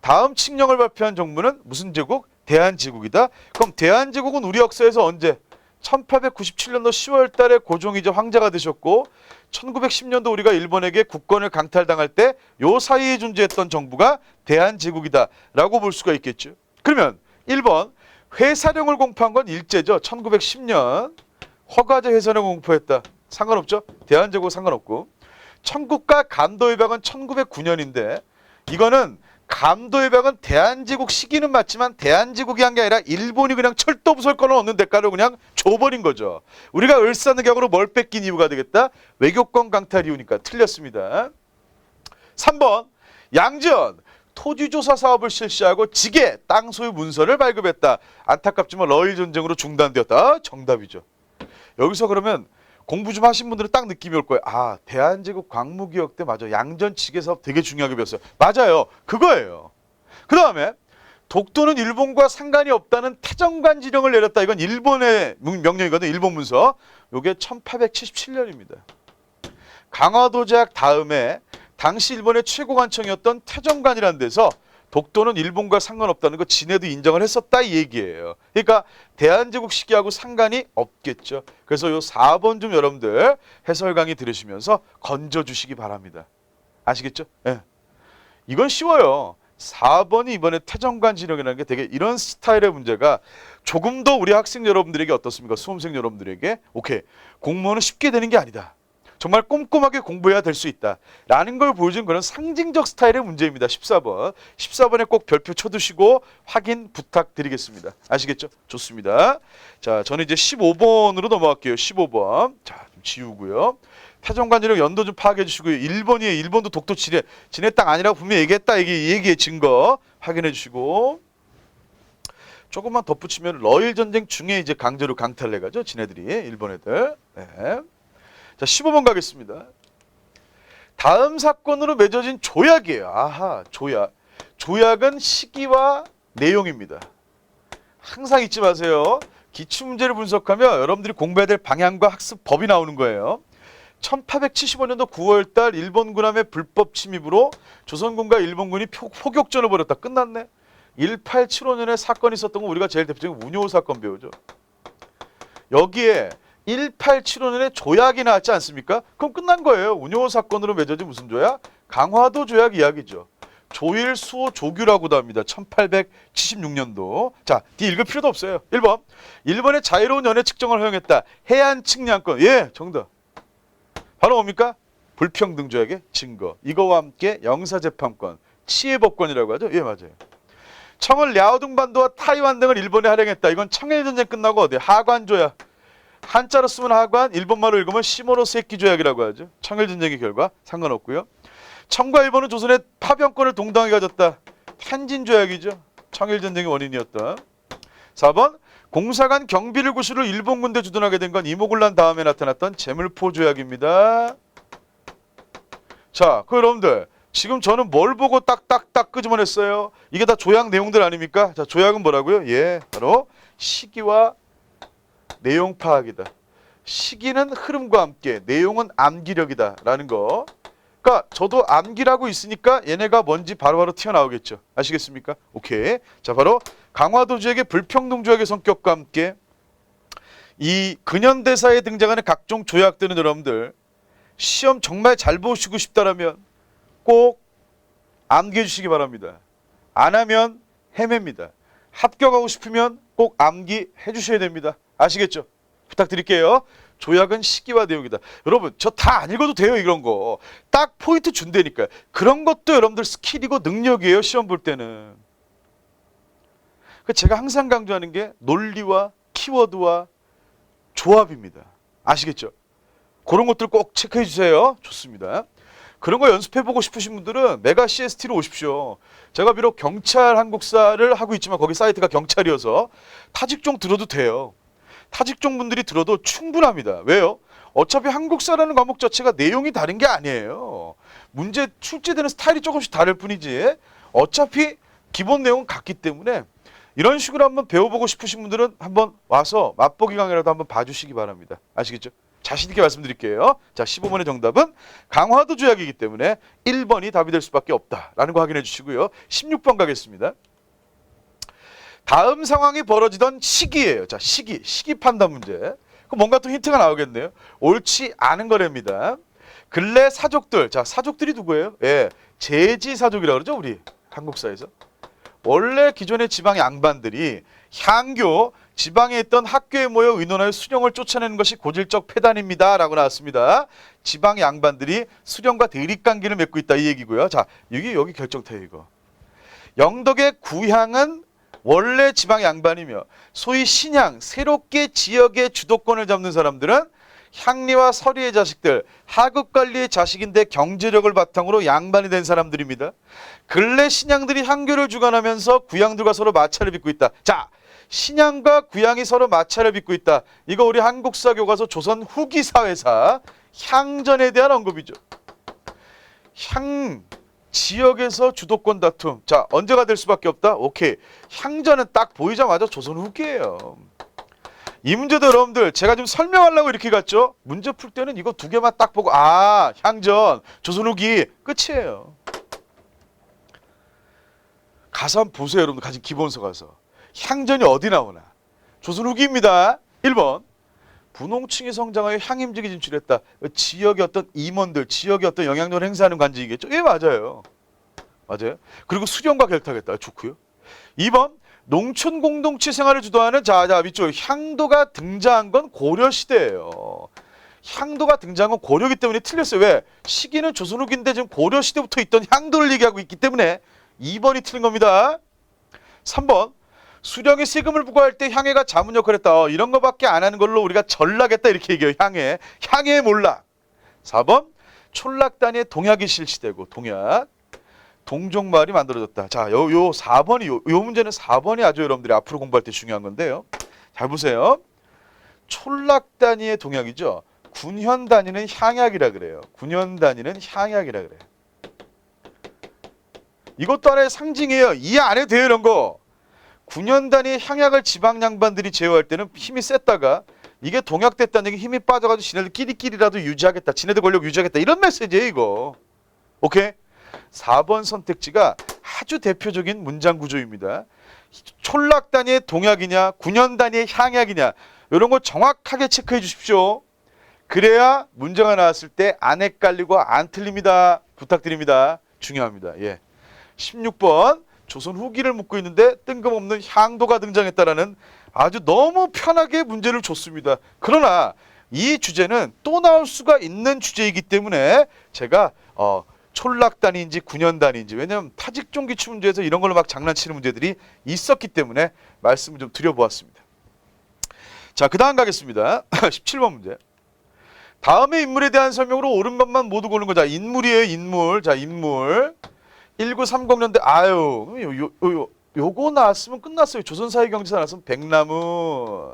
다음 칙령을 발표한 정부는 무슨 제국? 대한제국이다. 그럼 대한제국은 우리 역사에서 언제? 1897년도 10월 달에 고종이자 황제가 되셨고 1910년도 우리가 일본에게 국권을 강탈당할 때 요 사이에 존재했던 정부가 대한제국이다 라고 볼 수가 있겠죠. 그러면 1번 회사령을 공포한 건 일제죠. 1910년 허가제 회사령을 공포했다. 상관없죠. 대한제국 상관없고 청국과 감도협약은 1909년인데 이거는 감도협약은 대한제국 시기는 맞지만 대한제국이 한 게 아니라 일본이 그냥 철도 부설권을 얻는 대가로 그냥 줘버린 거죠. 우리가 을사늑약으로 뭘 뺏긴 이유가 되겠다? 외교권 강탈 이유니까 틀렸습니다. 3번 양지연 토지조사 사업을 실시하고 직계 땅 소유 문서를 발급했다. 안타깝지만 러일 전쟁으로 중단되었다. 정답이죠. 여기서 그러면 공부 좀 하신 분들은 딱 느낌이 올 거예요. 아, 대한제국 광무기역 때 맞아. 양전 직계 사업 되게 중요하게 배웠어요. 맞아요. 그거예요. 그 다음에 독도는 일본과 상관이 없다는 태정관 지령을 내렸다. 이건 일본의 명령이거든요. 일본 문서. 이게 1877년입니다. 강화도 제약 다음에 당시 일본의 최고관청이었던 태정관이라는 데서 독도는 일본과 상관없다는 거 진해도 인정을 했었다 이 얘기예요. 그러니까 대한제국 시기하고 상관이 없겠죠. 그래서 요 4번 좀 여러분들 해설 강의 들으시면서 건져주시기 바랍니다. 아시겠죠? 예. 이건 쉬워요. 4번이 이번에 태정관 지령이라는 게 되게 이런 스타일의 문제가 조금 더 우리 학생 여러분들에게 어떻습니까? 수험생 여러분들에게 오케이 공무원은 쉽게 되는 게 아니다. 정말 꼼꼼하게 공부해야 될 수 있다 라는 걸 보여준 그런 상징적 스타일의 문제입니다. 14번. 14번에 꼭 별표 쳐두시고 확인 부탁드리겠습니다. 아시겠죠? 좋습니다. 자, 저는 이제 15번으로 넘어갈게요. 15번. 자, 좀 지우고요. 태정관지령 연도 좀 파악해 주시고요. 1번이에요. 1번도 독도 진해 땅 아니라고 분명히 얘기했다. 얘기의 증거 확인해 주시고 조금만 덧붙이면 러일 전쟁 중에 이제 강제로 강탈해 가죠. 진해들이 일본 애들. 네. 자, 15번 가겠습니다. 다음 사건으로 맺어진 조약이에요. 아하, 조약. 조약은 시기와 내용입니다. 항상 잊지 마세요. 기출문제를 분석하면 여러분들이 공부해야 될 방향과 학습법이 나오는 거예요. 1875년도 9월달 일본군함의 불법 침입으로 조선군과 일본군이 포격전을 벌였다. 끝났네. 1875년에 사건이 있었던 거 우리가 제일 대표적인 운요 사건 배우죠. 여기에 1875년에 조약이 나왔지 않습니까? 그럼 끝난 거예요. 운요 사건으로 맺어진 무슨 조약? 강화도 조약 이야기죠. 조일, 수호, 조규라고도 합니다. 1876년도. 자, 뒤 읽을 필요도 없어요. 1번. 일본의 자유로운 연애 측정을 허용했다. 해안 측량권. 예, 정답. 바로 뭡니까? 불평등 조약의 증거. 이거와 함께 영사재판권, 치해법권이라고 하죠. 예, 맞아요. 청을 랴오둥반도와 타이완 등을 일본에 할양했다. 이건 청일전쟁 끝나고 어디? 하관 조약. 한자로 쓰면 하관, 일본말로 읽으면 시모노세키 조약이라고 하죠. 청일전쟁의 결과 상관없고요. 청과 일본은 조선의 파병권을 동등하게 가졌다. 텐진 조약이죠. 청일전쟁의 원인이었다. 4번 공사관 경비를 구실로 일본 군대 주둔하게 된 건 이모군란 다음에 나타났던 제물포 조약입니다. 자, 여러분들 지금 저는 뭘 보고 딱딱딱 끄집어냈어요? 이게 다 조약 내용들 아닙니까? 자, 조약은 뭐라고요? 예, 바로 시기와 내용 파악이다. 시기는 흐름과 함께 내용은 암기력이다 라는 거. 그러니까 저도 암기라고 있으니까 얘네가 뭔지 바로바로 튀어나오겠죠. 아시겠습니까? 오케이. 자, 바로 강화도 조약의 불평등 조약의 성격과 함께 이 근현대사에 등장하는 각종 조약들은 여러분들 시험 정말 잘 보시고 싶다라면 꼭 암기해 주시기 바랍니다. 안 하면 헤맵니다. 합격하고 싶으면 꼭 암기해 주셔야 됩니다. 아시겠죠? 부탁드릴게요. 조약은 시기와 내용이다. 여러분 저 다 안 읽어도 돼요. 이런 거. 딱 포인트 준다니까요. 그런 것도 여러분들 스킬이고 능력이에요. 시험 볼 때는. 제가 항상 강조하는 게 논리와 키워드와 조합입니다. 아시겠죠? 그런 것들 꼭 체크해 주세요. 좋습니다. 그런 거 연습해보고 싶으신 분들은 메가 CST로 오십시오. 제가 비록 경찰 한국사를 하고 있지만 거기 사이트가 경찰이어서 타직종 들어도 돼요. 타직종 분들이 들어도 충분합니다. 왜요? 어차피 한국사라는 과목 자체가 내용이 다른 게 아니에요. 문제 출제되는 스타일이 조금씩 다를 뿐이지 어차피 기본 내용은 같기 때문에 이런 식으로 한번 배워보고 싶으신 분들은 한번 와서 맛보기 강의라도 한번 봐주시기 바랍니다. 아시겠죠? 자신 있게 말씀드릴게요. 자, 15번의 정답은 강화도 조약이기 때문에 1번이 답이 될 수밖에 없다라는 거 확인해 주시고요. 16번 가겠습니다. 다음 상황이 벌어지던 시기예요. 자, 시기 판단 문제. 그럼 뭔가 또 힌트가 나오겠네요. 옳지 않은 거랍니다. 근래 사족들. 자, 사족들이 누구예요? 예, 제지 사족이라고 그러죠, 우리 한국사에서. 원래 기존의 지방 양반들이 향교, 지방에 있던 학교에 모여 의논하여 수령을 쫓아내는 것이 고질적 폐단입니다 라고 나왔습니다. 지방 양반들이 수령과 대립관계를 맺고 있다 이 얘기고요. 자, 여기 결정타예요 이거. 영덕의 구향은 원래 지방 양반이며 소위 신향, 새롭게 지역의 주도권을 잡는 사람들은 향리와 서리의 자식들, 하급관리의 자식인데 경제력을 바탕으로 양반이 된 사람들입니다. 근래 신향들이 향교를 주관하면서 구향들과 서로 마찰을 빚고 있다. 자, 신향과 구향이 서로 마찰을 빚고 있다. 이거 우리 한국사 교과서 조선 후기 사회사 향전에 대한 언급이죠. 향 지역에서 주도권 다툼. 자, 언제가 될 수밖에 없다? 오케이. 향전은 딱 보이자마자 조선 후기예요. 이 문제도 여러분들 제가 좀 설명하려고 이렇게 갔죠. 문제 풀 때는 이거 두 개만 딱 보고 아, 향전, 조선 후기 끝이에요. 가서 한번 보세요. 여러분들 가진 기본서 가서. 향전이 어디 나오나. 조선 후기입니다. 1번. 분홍층이 성장하여 향임직이 진출했다. 지역의 어떤 임원들, 지역의 어떤 영향력을 행사하는 관직이겠죠. 예, 맞아요. 맞아요. 그리고 수령과 결탁했다. 좋고요. 2번. 농촌 공동체 생활을 주도하는 자 밑줄 향도가 등장한 건 고려시대예요. 향도가 등장한 건 고려기 때문에 틀렸어요. 왜? 시기는 조선 후기인데 지금 고려시대부터 있던 향도를 얘기하고 있기 때문에 2번이 틀린 겁니다. 3번. 수령이 세금을 부과할 때 향해가 자문 역할을 했다. 이런 거밖에 안 하는 걸로 우리가 전락했다 이렇게 얘기해요. 향해의 몰락. 4번. 촌락단의 동약이 실시되고 동약. 동족마을이 만들어졌다. 자, 요 4번이 요 문제는 4번이 아주 여러분들이 앞으로 공부할 때 중요한 건데요. 잘 보세요. 촌락단위의 동약이죠. 군현단위는 향약이라 그래요. 군현단위는 향약이라 그래요. 이것도 하나의 상징이에요. 이해 안 해도 돼요, 이런 거. 군현단위의 향약을 지방 양반들이 제어할 때는 힘이 셌다가 이게 동약됐다는 얘기 힘이 빠져가지고 지네들끼리라도 유지하겠다. 지네들 권력 유지하겠다. 이런 메시지예요, 이거. 오케이? 4번 선택지가 아주 대표적인 문장 구조입니다. 촌락단위의 동약이냐 군현단위의 향약이냐 이런 거 정확하게 체크해 주십시오. 그래야 문제가 나왔을 때 안 헷갈리고 안 틀립니다. 부탁드립니다. 중요합니다. 예. 16번 조선 후기를 묻고 있는데 뜬금없는 향도가 등장했다라는 아주 너무 편하게 문제를 줬습니다. 그러나 이 주제는 또 나올 수가 있는 주제이기 때문에 제가 촌락단위인지 군현단위인지 왜냐하면 타직종 기출 문제에서 이런 걸로 막 장난치는 문제들이 있었기 때문에 말씀을 좀 드려보았습니다. 자, 그 다음 가겠습니다. 17번 문제. 다음의 인물에 대한 설명으로 옳은 것만 모두 고른 거자. 인물이에요, 인물. 자, 인물. 1930년대 요거 나왔으면 끝났어요. 조선사회경제사 나왔으면 백나무.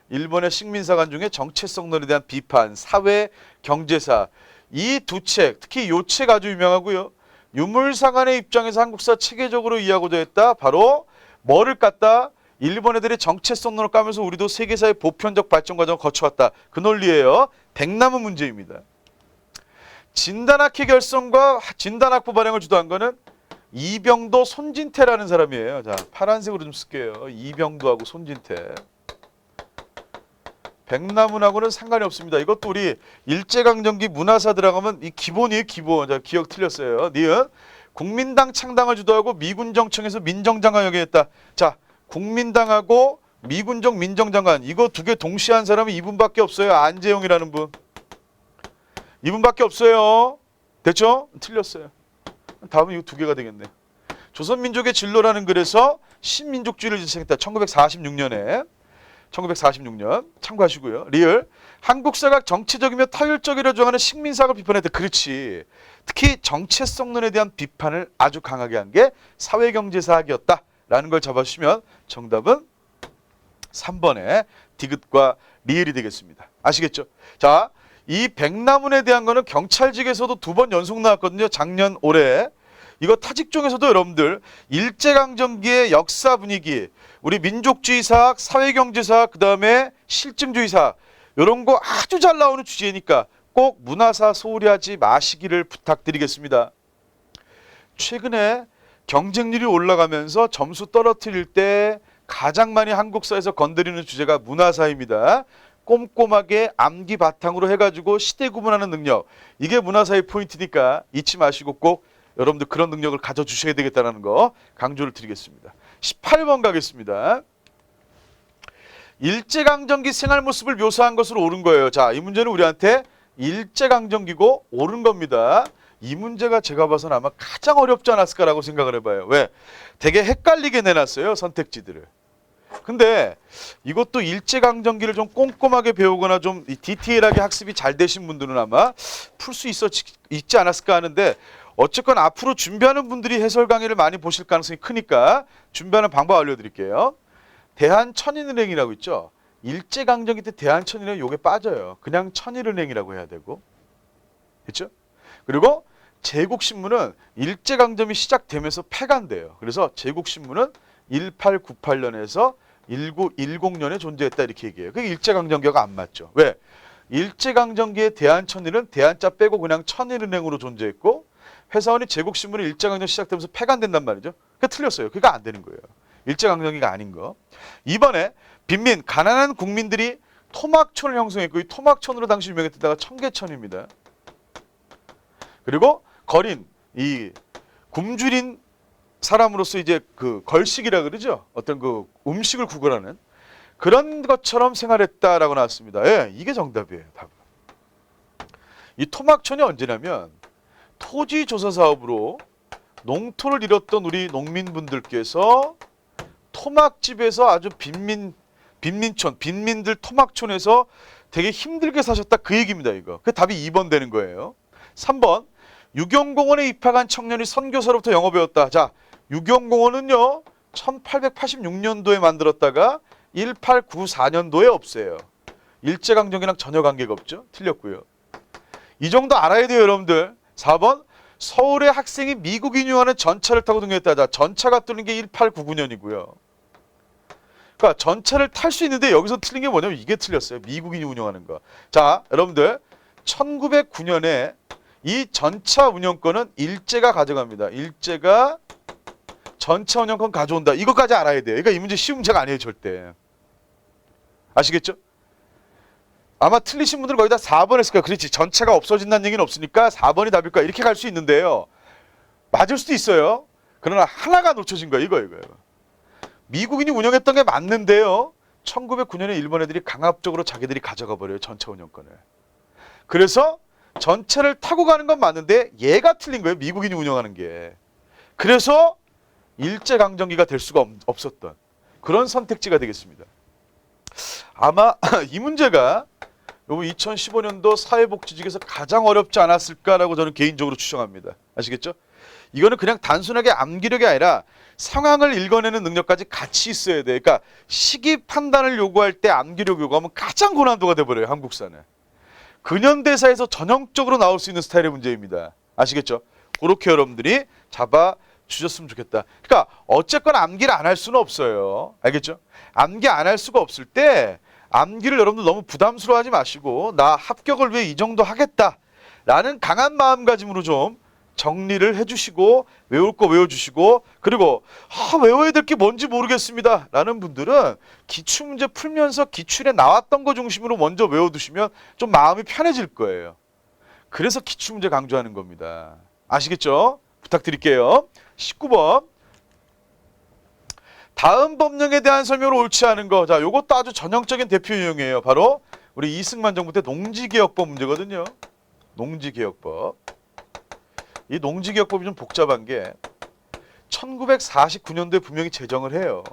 일본의 식민사관 중에 정체성론에 대한 비판, 사회, 경제사. 이 두 책, 특히 요 책 아주 유명하고요. 유물사관의 입장에서 한국사 체계적으로 이해하고자 했다. 바로 뭐를 깠다? 일본 애들의 정체성론을 까면서 우리도 세계사의 보편적 발전 과정을 거쳐왔다. 그 논리예요. 백나무 문제입니다. 진단학회 결성과 진단학부 발행을 주도한 거는 이병도 손진태라는 사람이에요. 자, 파란색으로 좀 쓸게요. 이병도하고 손진태. 백나문하고는 상관이 없습니다. 이것도 우리 일제강점기 문화사 들어가면 이 기본이에요, 기본. 자, 기억 틀렸어요. 니은 국민당 창당을 주도하고 미군정청에서 민정장관 역임했다. 자, 국민당하고 미군정 민정장관 이거 두 개 동시에 한 사람은 이분밖에 없어요. 안재용이라는 분. 이분밖에 없어요. 됐죠? 틀렸어요. 다음은 이거 두 개가 되겠네. 조선민족의 진로라는 글에서 신민족주의를 지칭했다. 1946년에. 1946년 참고하시고요. 리을 한국사가 정치적이며 타율적이라 주장하는 식민사학을 비판했다. 그렇지. 특히 정체성론에 대한 비판을 아주 강하게 한 게 사회경제사학이었다라는 걸 잡아주시면 정답은 3번의 디귿과 리을이 되겠습니다. 아시겠죠? 자, 이 백남훈에 대한 거는 경찰직에서도 2번 연속 나왔거든요. 작년 올해. 이거 타직종에서도 여러분들 일제강점기의 역사 분위기, 우리 민족주의사학, 사회경제사학, 그 다음에 실증주의사학 이런 거 아주 잘 나오는 주제니까 꼭 문화사 소홀히 하지 마시기를 부탁드리겠습니다. 최근에 경쟁률이 올라가면서 점수 떨어뜨릴 때 가장 많이 한국사에서 건드리는 주제가 문화사입니다. 꼼꼼하게 암기 바탕으로 해가지고 시대 구분하는 능력, 이게 문화사의 포인트니까 잊지 마시고 꼭 여러분들 그런 능력을 가져주셔야 되겠다는 거 강조를 드리겠습니다. 18번 가겠습니다. 일제강점기 생활 모습을 묘사한 것으로 옳은 거예요. 자, 이 문제는 우리한테 일제강점기고 옳은 겁니다. 이 문제가 제가 봐서는 아마 가장 어렵지 않았을까라고 생각을 해봐요. 왜? 되게 헷갈리게 내놨어요, 선택지들을. 근데 이것도 일제강점기를 좀 꼼꼼하게 배우거나 좀 디테일하게 학습이 잘 되신 분들은 아마 풀 수 있지 않았을까 하는데, 어쨌건 앞으로 준비하는 분들이 해설 강의를 많이 보실 가능성이 크니까 준비하는 방법 알려드릴게요. 대한천인은행이라고 있죠. 일제강점기 때 대한천인은행 요게 빠져요. 그냥 천일은행이라고 해야 되고, 그렇죠? 그리고 제국신문은 일제강점기 시작되면서 폐간돼요. 그래서 제국신문은 1898년에서 1910년에 존재했다 이렇게 얘기해요. 그게 일제강점기가 안 맞죠. 왜? 일제강점기의 대한천일은 대한자 빼고 그냥 천일은행으로 존재했고, 회사원이 제국신문이 일제강점기 시작되면서 폐간된단 말이죠. 그게 틀렸어요. 그게 안 되는 거예요. 일제강점기가 아닌 거. 이번에 빈민, 가난한 국민들이 토막촌을 형성했고, 이 토막촌으로 당시 유명했던 데가 청계천입니다. 그리고 거린, 이 굶주린 사람으로서 이제 그 걸식이라 그러죠. 어떤 그 음식을 구걸하는 그런 것처럼 생활했다라고 나왔습니다. 예, 이게 정답이에요. 답. 이 토막촌이 언제냐면 토지조사 사업으로 농토를 잃었던 우리 농민분들께서 토막집에서 아주 빈민촌, 빈민들 토막촌에서 되게 힘들게 사셨다 그 얘기입니다. 이거. 그 답이 2번 되는 거예요. 3번 유경공원에 입학한 청년이 선교사로부터 영어 배웠다. 자, 유경공원은요 1886년도에 만들었다가 1894년도에 없애요. 일제강점기랑 전혀 관계가 없죠. 틀렸고요. 이 정도 알아야 돼요, 여러분들. 4번 서울의 학생이 미국인 유하는 전차를 타고 등교했다. 자, 전차가 뚫린 게 1899년이고요. 그러니까 전차를 탈 수 있는데 여기서 틀린 게 뭐냐면 이게 틀렸어요. 미국인이 운영하는 거. 자, 여러분들 1909년에 이 전차 운영권은 일제가 가져갑니다. 일제가 전차 운영권 가져온다. 이것까지 알아야 돼요. 그러니까 이 문제 쉬운 문제가 아니에요, 절대. 아시겠죠? 아마 틀리신 분들은 거의 다 4번 했을 거예요. 그렇지. 전차가 없어진다는 얘기는 없으니까 4번이 답일 거야. 이렇게 갈 수 있는데요. 맞을 수도 있어요. 그러나 하나가 놓쳐진 거예요. 이거예요. 미국인이 운영했던 게 맞는데요. 1909년에 일본 애들이 강압적으로 자기들이 가져가 버려요. 전차 운영권을. 그래서 전차를 타고 가는 건 맞는데 얘가 틀린 거예요. 미국인이 운영하는 게. 그래서 일제강점기가 될 수가 없었던 그런 선택지가 되겠습니다. 아마 이 문제가 2015년도 사회복지직에서 가장 어렵지 않았을까라고 저는 개인적으로 추정합니다. 아시겠죠? 이거는 그냥 단순하게 암기력이 아니라 상황을 읽어내는 능력까지 같이 있어야 돼. 그러니까 시기 판단을 요구할 때 암기력 요구하면 가장 고난도가 돼버려요. 한국사는. 근현대사에서 전형적으로 나올 수 있는 스타일의 문제입니다. 아시겠죠? 그렇게 여러분들이 잡아주셨으면 좋겠다. 그러니까 어쨌거나 암기를 안 할 수는 없어요. 알겠죠? 암기 안 할 수가 없을 때 암기를 여러분들 너무 부담스러워하지 마시고 나 합격을 위해 이 정도 하겠다라는 강한 마음가짐으로 좀 정리를 해주시고 외울 거 외워주시고, 그리고 외워야 될 게 뭔지 모르겠습니다 라는 분들은 기출문제 풀면서 기출에 나왔던 거 중심으로 먼저 외워두시면 좀 마음이 편해질 거예요. 그래서 기출문제 강조하는 겁니다. 아시겠죠? 부탁드릴게요. 19번 다음 법령에 대한 설명을 옳지 않은 거. 자, 요것도 아주 전형적인 대표 유형이에요. 바로 우리 이승만 정부 때 농지개혁법 문제거든요. 농지개혁법. 이 농지개혁법이 좀 복잡한 게 1949년도에 분명히 제정을 해요.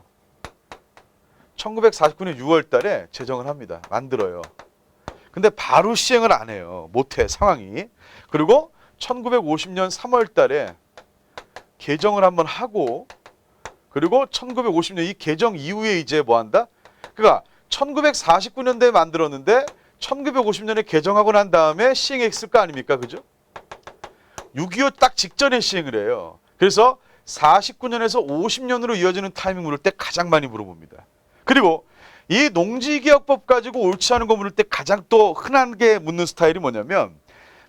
1949년 6월 달에 제정을 합니다. 만들어요. 근데 바로 시행을 안 해요. 못해, 상황이. 그리고 1950년 3월 달에 개정을 한번 하고, 그리고 1950년 이 개정 이후에 이제 뭐 한다? 그러니까 1949년대에 만들었는데 1950년에 개정하고 난 다음에 시행했을 거 아닙니까? 그죠? 6.25 딱 직전에 시행을 해요. 그래서 49년에서 50년으로 이어지는 타이밍 물을 때 가장 많이 물어봅니다. 그리고 이 농지개혁법 가지고 옳지 않은 거 물을 때 가장 또 흔하게 묻는 스타일이 뭐냐면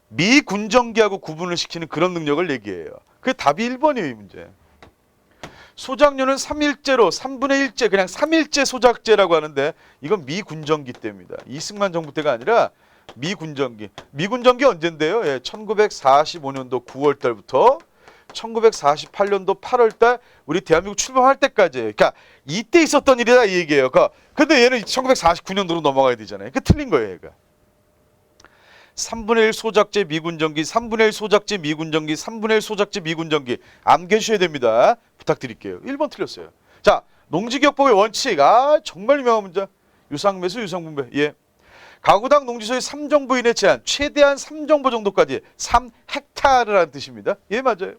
미군정기하고 구분을 시키는 그런 능력을 얘기해요. 그게 답이 1번이에요, 이 문제. 소작료는 3일제로 3분의 1제, 그냥 3일제 소작제라고 하는데 이건 미군정기 때입니다. 이승만 정부 때가 아니라 미군정기. 미군정기 언젠데요? 예, 1945년도 9월 달부터 1948년도 8월 달 우리 대한민국 출범할 때까지. 그러니까 이때 있었던 일이다 이 얘기예요. 근데 얘는 1949년도로 넘어가야 되잖아요. 그 틀린 거예요, 얘가. 3분의 1 소작제 미군정기, 3분의 1 소작제 미군정기, 3분의 1 소작제 미군정기. 암기해주셔야 됩니다. 부탁드릴게요. 1번 틀렸어요. 자, 농지개혁법의 원칙. 정말 유명한 문제. 유상매수, 유상분배. 예. 가구당 농지소의 3정보 이내 제한. 최대한 3정보 정도까지. 3헥타르라는 뜻입니다. 예, 맞아요.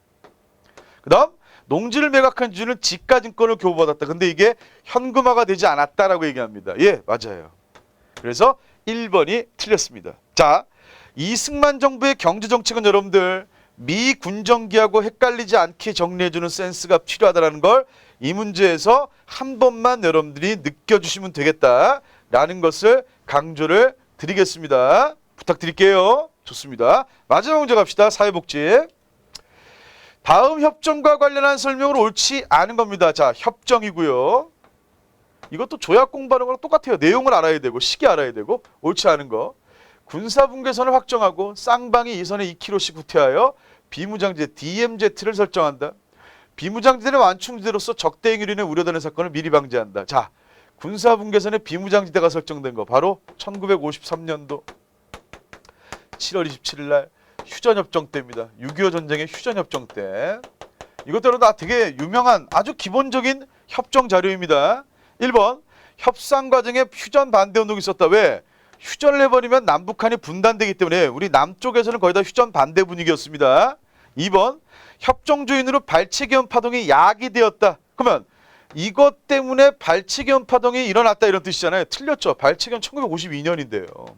그 다음 농지를 매각한 주주는 지가증권을 교부받았다. 근데 이게 현금화가 되지 않았다라고 얘기합니다. 예, 맞아요. 그래서 1번이 틀렸습니다. 자, 이승만 정부의 경제정책은 여러분들 미군정기하고 헷갈리지 않게 정리해주는 센스가 필요하다는 걸 이 문제에서 한 번만 여러분들이 느껴주시면 되겠다라는 것을 강조를 드리겠습니다. 부탁드릴게요. 좋습니다. 마지막 문제 갑시다. 사회복지. 다음 협정과 관련한 설명을 옳지 않은 겁니다. 자, 협정이고요. 이것도 조약 공부하는 거랑 똑같아요. 내용을 알아야 되고 시기 알아야 되고 옳지 않은 거. 군사분계선을 확정하고 쌍방이 이 선에 2km씩 후퇴하여 비무장지대 DMZ를 설정한다. 비무장지대는 완충지대로서 적대 행위로 인해 우려되는 사건을 미리 방지한다. 자, 군사분계선에 비무장지대가 설정된 거 바로 1953년도 7월 27일 날 휴전협정 때입니다. 6.25 전쟁의 휴전협정 때. 이것대로 다 되게 유명한 아주 기본적인 협정 자료입니다. 1번 협상 과정에 휴전 반대 운동이 있었다. 왜? 휴전을 해버리면 남북한이 분단되기 때문에 우리 남쪽에서는 거의 다 휴전 반대 분위기였습니다. 2번 협정주인으로 발치기원 파동이 야기되었다. 그러면 이것 때문에 발치기원 파동이 일어났다 이런 뜻이잖아요. 틀렸죠. 발치기원 1952년인데요.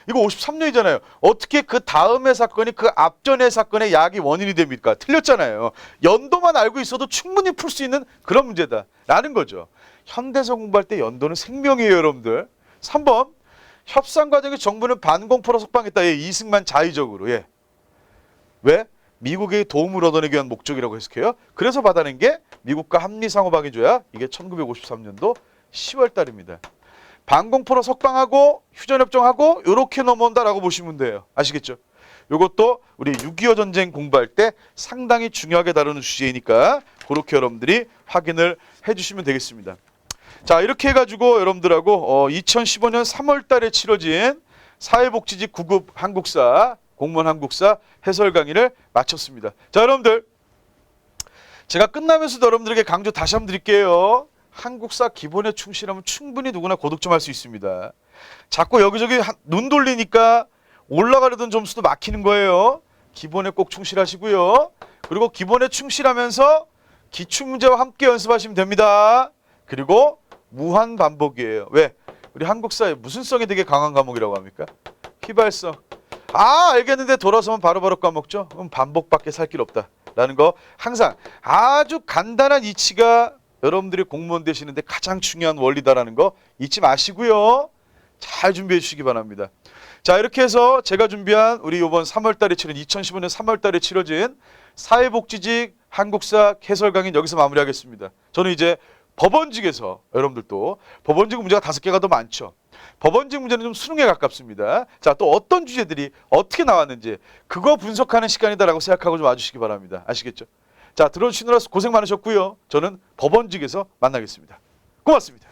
이거 53년이잖아요. 어떻게 그 다음의 사건이 그 앞전의 사건의 야기 원인이 됩니까? 틀렸잖아요. 연도만 알고 있어도 충분히 풀 수 있는 그런 문제다. 라는 거죠. 현대사 공부할 때 연도는 생명이에요, 여러분들. 3번 협상 과정에 정부는 반공포로 석방했다. 예, 이승만 자의적으로. 예. 왜? 미국의 도움을 얻어내기 위한 목적이라고 해석해요. 그래서 받아낸 게 미국과 한미 상호방위조약. 이게 1953년도 10월 달입니다. 반공포로 석방하고 휴전협정하고 이렇게 넘어온다라고 보시면 돼요. 아시겠죠? 이것도 우리 6.25 전쟁 공부할 때 상당히 중요하게 다루는 주제이니까 그렇게 여러분들이 확인을 해주시면 되겠습니다. 자, 이렇게 해가지고 여러분들하고 2015년 3월 달에 치러진 사회복지직 9급 한국사, 공무원 한국사 해설 강의를 마쳤습니다. 자, 여러분들 제가 끝나면서도 여러분들에게 강조 다시 한번 드릴게요. 한국사 기본에 충실하면 충분히 누구나 고득점할 수 있습니다. 자꾸 여기저기 눈 돌리니까 올라가려던 점수도 막히는 거예요. 기본에 꼭 충실하시고요. 그리고 기본에 충실하면서 기출문제와 함께 연습하시면 됩니다. 그리고 무한 반복이에요. 왜? 우리 한국사에 무슨 성이 되게 강한 과목이라고 합니까? 휘발성. 알겠는데 돌아서면 바로바로 까먹죠? 그럼 반복밖에 살 길 없다. 라는 거 항상 아주 간단한 이치가 여러분들이 공무원 되시는데 가장 중요한 원리다라는 거 잊지 마시고요. 잘 준비해 주시기 바랍니다. 자, 이렇게 해서 제가 준비한 우리 이번 3월 달에 치른 2015년 3월 달에 치러진 사회복지직 한국사 해설 강의는 여기서 마무리하겠습니다. 저는 이제 법원직에서 여러분들도 법원직 문제가 5개가 더 많죠. 법원직 문제는 좀 수능에 가깝습니다. 자, 또 어떤 주제들이 어떻게 나왔는지 그거 분석하는 시간이다라고 생각하고 좀 와주시기 바랍니다. 아시겠죠? 자, 들어주시느라 고생 많으셨고요. 저는 법원직에서 만나겠습니다. 고맙습니다.